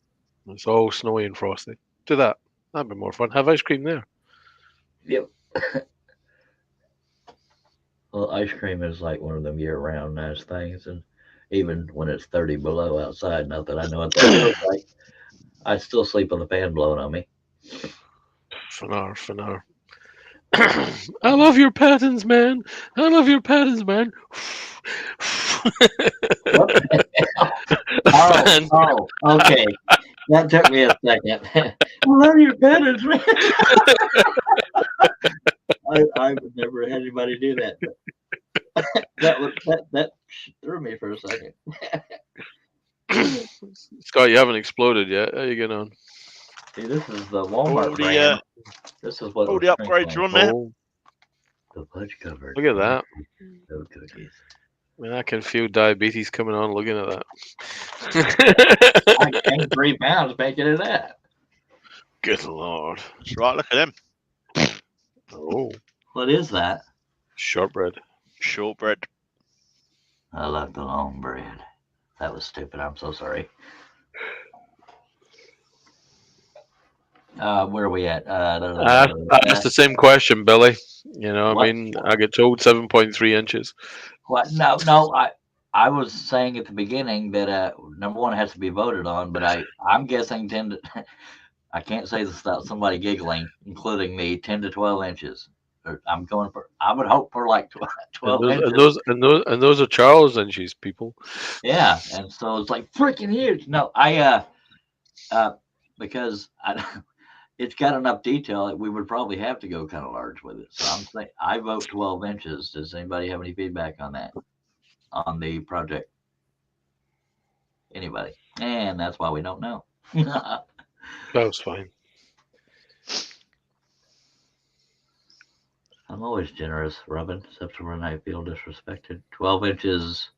It's all snowy and frosty. Do that. That'd be more fun. Have ice cream there. Yep. Well, ice cream is like one of them year-round nice things, and even when it's 30 below outside, not that I know what that feels like, I still sleep with the fan blowing on me. Fanar. I love your patterns, man. I love your patterns, man. What the hell? Oh, okay. That took me a second. I love your patterns, man. I've never had anybody do that. That threw me for a second. Scott, you haven't exploded yet. How you getting on? See, this is the Walmart All the, brand. This is what All the upgrades are on there. Oh, The fudge covered. look at that. Those cookies. Man, I can feel diabetes coming on looking at that. I gained 3 pounds making it that. Good lord. That's right, look at them. Oh, What is that? shortbread. Shortbread. I love the long bread. That was stupid. I'm so sorry. Where are we at? I asked the same question, Billy. What? I mean, I get told 7.3 inches. What? No. I was saying at the beginning that number one has to be voted on, but I'm guessing 10 to. I can't say this without somebody giggling, including me. 10 to 12 inches. I'm going for. I would hope for like 12 inches. And those are Charles inches, people. Yeah, and so it's like freaking huge. No, because it's got enough detail that we would probably have to go kind of large with it. So I'm saying I vote 12 inches. Does anybody have any feedback on that? On the project? Anybody? And that's why we don't know. That was fine. I'm always generous, Robin, except when I feel disrespected. 12 inches.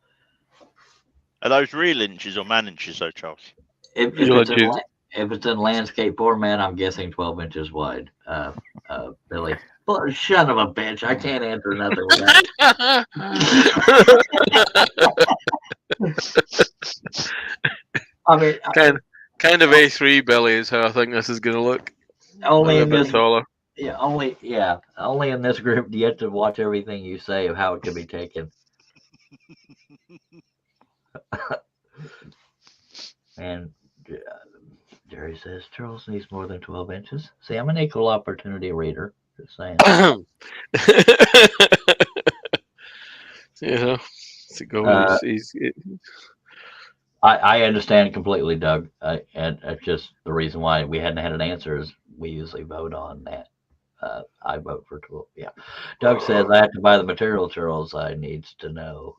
Are those real inches or man inches, though, Charles? If it's in landscape format, I'm guessing 12 inches wide. Billy. Well, son of a bitch. I can't answer nothing with that. I mean, kind of A3 Billy is how I think this is going to look. only A in bit this. taller. Yeah, only in this group do you have to watch everything you say of how it can be taken. And Jerry says Charles needs more than 12 inches. See, I'm an equal opportunity reader. Just saying. I understand completely, Doug. And that's just the reason why we hadn't had an answer is we usually vote on that. I vote for 12. Yeah. Doug says I have to buy the material Charles I needs to know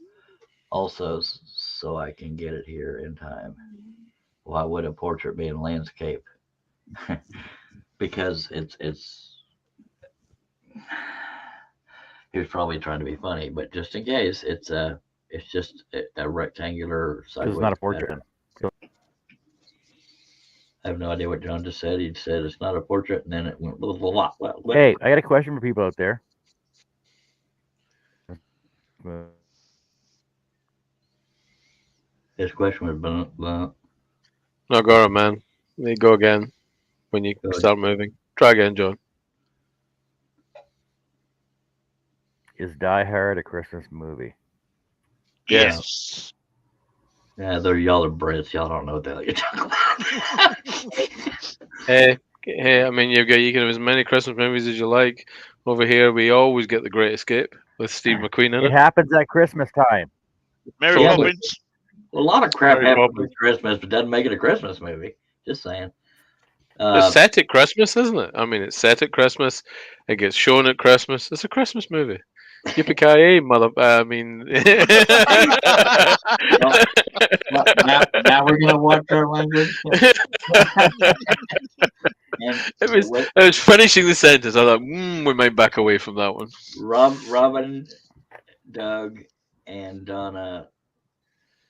also so I can get it here in time. Why would a portrait be in landscape? Because he was probably trying to be funny, but just in case, it's just a rectangular sideways. It's not a portrait. pattern. I have no idea what John just said. He said it's not a portrait, and then it went blah, blah, blah, blah, blah. Hey, I got a question for people out there. His question was blah, blah. No, go on, man. You go again when you Go start moving. Try again, John. Is Die Hard a Christmas movie? Yes. Yeah, y'all are Brits. Y'all don't know what the hell you're talking about. Hey, I mean, you can have as many Christmas movies as you like. Over here, we always get The Great Escape with Steve McQueen in It it. happens at Christmas time. Mary Yeah, but- Poppins. A lot of crap Mary happens Poppins. at Christmas, but doesn't make it a Christmas movie. Just saying. It's set at Christmas, isn't it? I mean, it's set at Christmas. It gets shown at Christmas. It's a Christmas movie. Yippee-ki-yay, mother! I mean, now we're gonna watch our language. I was finishing the sentence. I thought, we might back away from that one. Robin, Doug, and Donna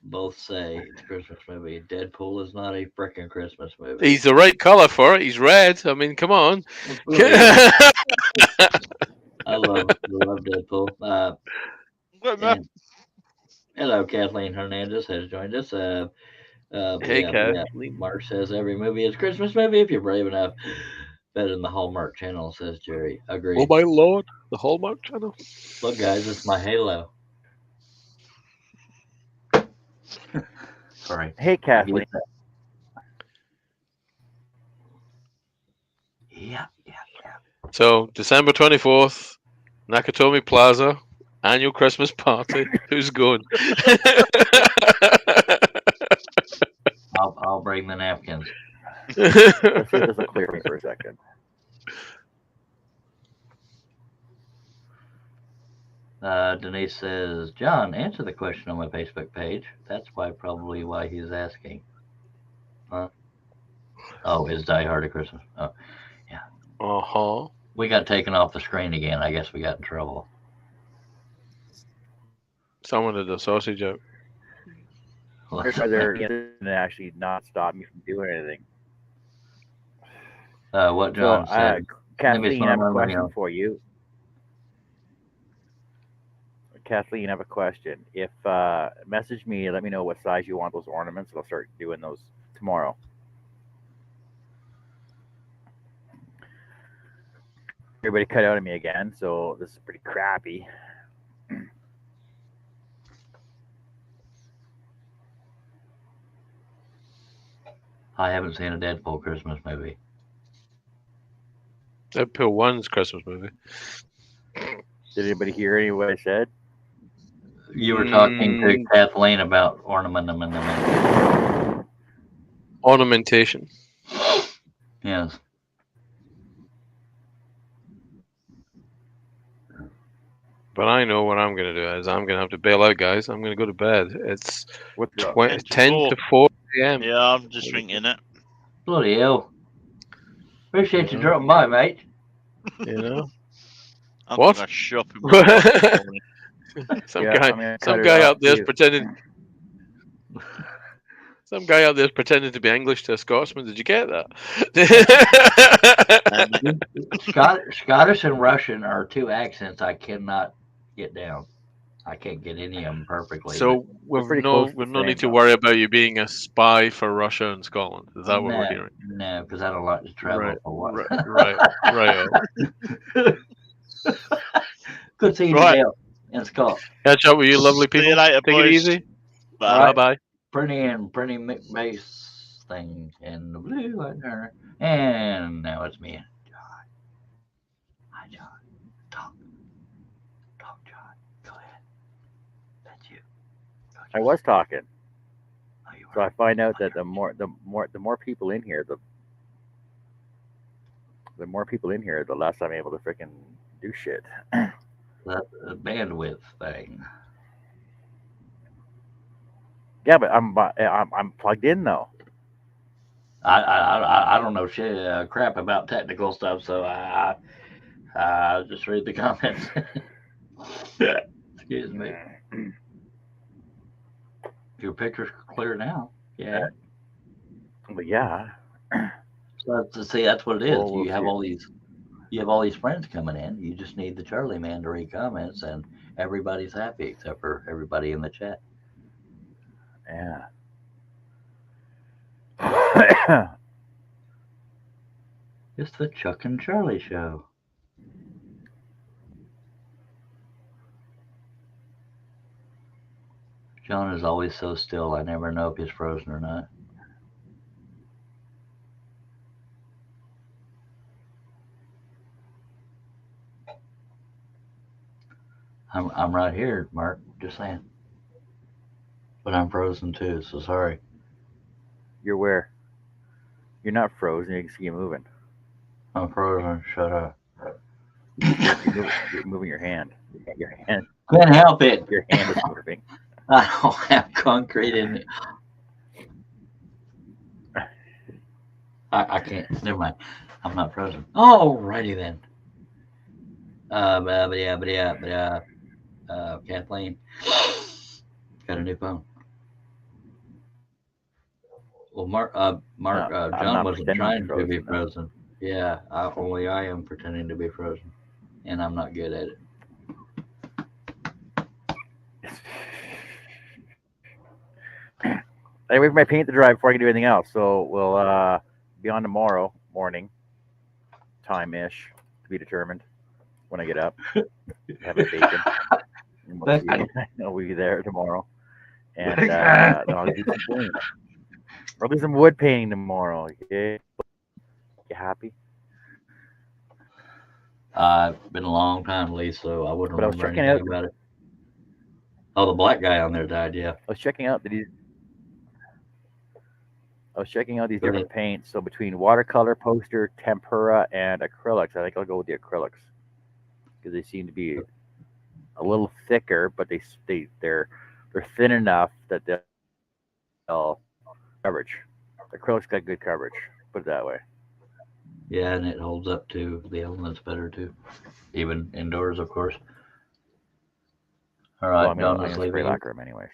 both say it's a Christmas movie. Deadpool is not a freaking Christmas movie. He's the right color for it. He's red. I mean, come on. I love Deadpool. And hello, Kathleen Hernandez has joined us. Hey, Kathleen. Mark says every movie is a Christmas movie if you're brave enough. Better than the Hallmark Channel, says Jerry. Agree. Oh my lord, the Hallmark Channel. Look, guys, it's my halo. Sorry. Hey, Kathleen. Yeah. So, December 24th, Nakatomi Plaza, annual Christmas party. Who's going? I'll bring the napkins. Let's see if this will clear me for a second. Denise says, John, answer the question on my Facebook page. That's probably why he's asking. Huh? Oh, is Die Hard at Christmas? Oh, yeah. Uh-huh. We got taken off the screen again. I guess we got in trouble. Someone did a sausage joke. Here's why they're going to actually not stop me from doing anything. What John said. Kathleen, I have a question for you. Kathleen, I have a question. If message me, let me know what size you want those ornaments. I'll start doing those tomorrow. Everybody cut out of me again, so this is pretty crappy. I haven't seen a Deadpool Christmas movie. Deadpool 1's Christmas movie. Did anybody hear any of what I said? You were talking to Kathleen about ornamentation. Yes. But I know what I'm going to do is I'm going to have to bail out, guys. I'm going to go to bed. It's 10 to 4 a.m. Yeah, I'm just thinking it. Bloody hell. Appreciate you dropping by, mate. You know? I'm going shopping. Some guy out there's pretending. Some guy out there's pretending to be English to a Scotsman. Did you get that? Scottish and Russian are two accents I cannot get down. I can't get any of them perfectly. So we've no need to worry about you being a spy for Russia and Scotland. Is that what we're hearing? No, because I don't like to travel for what. Right. Good seeing you, Dale and Scott. Catch up with you, lovely people. See you later, Take boys. it easy. Bye. Bye. Pretty McBase thing in the blue right there. And now it's me and John. Hi, John. Talk, John. Go ahead. That's you. I was talking. Oh, you So I find out that the more people in here, the more people in here, the less I'm able to freaking do shit. the bandwidth thing. Yeah, but I'm plugged in though. I don't know shit crap about technical stuff, so I just read the comments. Excuse me. Your picture's clear now. Yeah. But yeah. So see, that's what it is. Well, You have all these friends coming in. You just need the Charlie man to read comments, and everybody's happy except for everybody in the chat. Yeah. It's the Chuck and Charlie show. John is always so still. I never know if he's frozen or not. I'm right here, Mark. Just saying. But I'm frozen too, so sorry. You're where? You're not frozen. You can see you moving. I'm frozen. Shut up. You're moving your hand. Your hand. Can't help it. Your hand is moving. I don't have concrete in it. I can't. Never mind. I'm not frozen. Alrighty then. Kathleen got a new phone. Well, Mark, I'm John not wasn't pretending trying to be no. frozen. Yeah, only I am pretending to be frozen, and I'm not good at it. I wait for my paint to dry before I can do anything else. So we'll be on tomorrow morning, time-ish, to be determined when I get up. Have my bacon. And we'll be there tomorrow. And I'll do some painting. I'll do some wood painting tomorrow. Okay? You happy? It's been a long time, Lee, so I wouldn't But I was remember checking anything out. about it. Oh, the black guy on there died, yeah. I was checking out these Go different ahead. paints. So between watercolor, poster, tempera, and acrylics, I think I'll go with the acrylics because they seem to be a little thicker, but they're thin enough that they'll coverage. Acrylics got good coverage. Put it that way. Yeah, and it holds up to the elements better too, even indoors, of course. All right, Well, I'm John, gonna let's leave spray it. lacquer them anyway.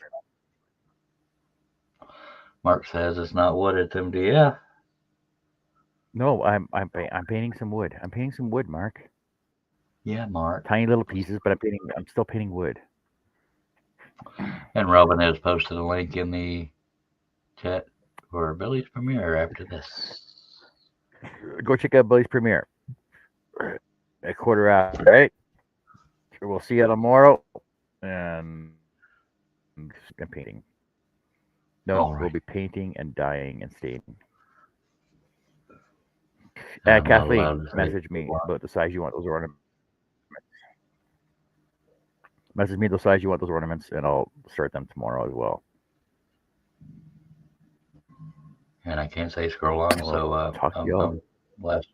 Mark says it's not wood, it's MDF. No, I'm painting some wood. I'm painting some wood, Mark. Yeah, Mark. Tiny little pieces, but I'm still painting wood. And Robin has posted a link in the chat for Billy's premiere after this. Go check out Billy's premiere at quarter after, right? We'll see you tomorrow, and painting. No, All we'll right. be painting and dyeing and staining. I'm not Kathleen, allowed to say message me about the size you want those ornaments. Message me the size you want those ornaments, and I'll start them tomorrow as well. And I can't say scroll on, Well, so talk to y'all. last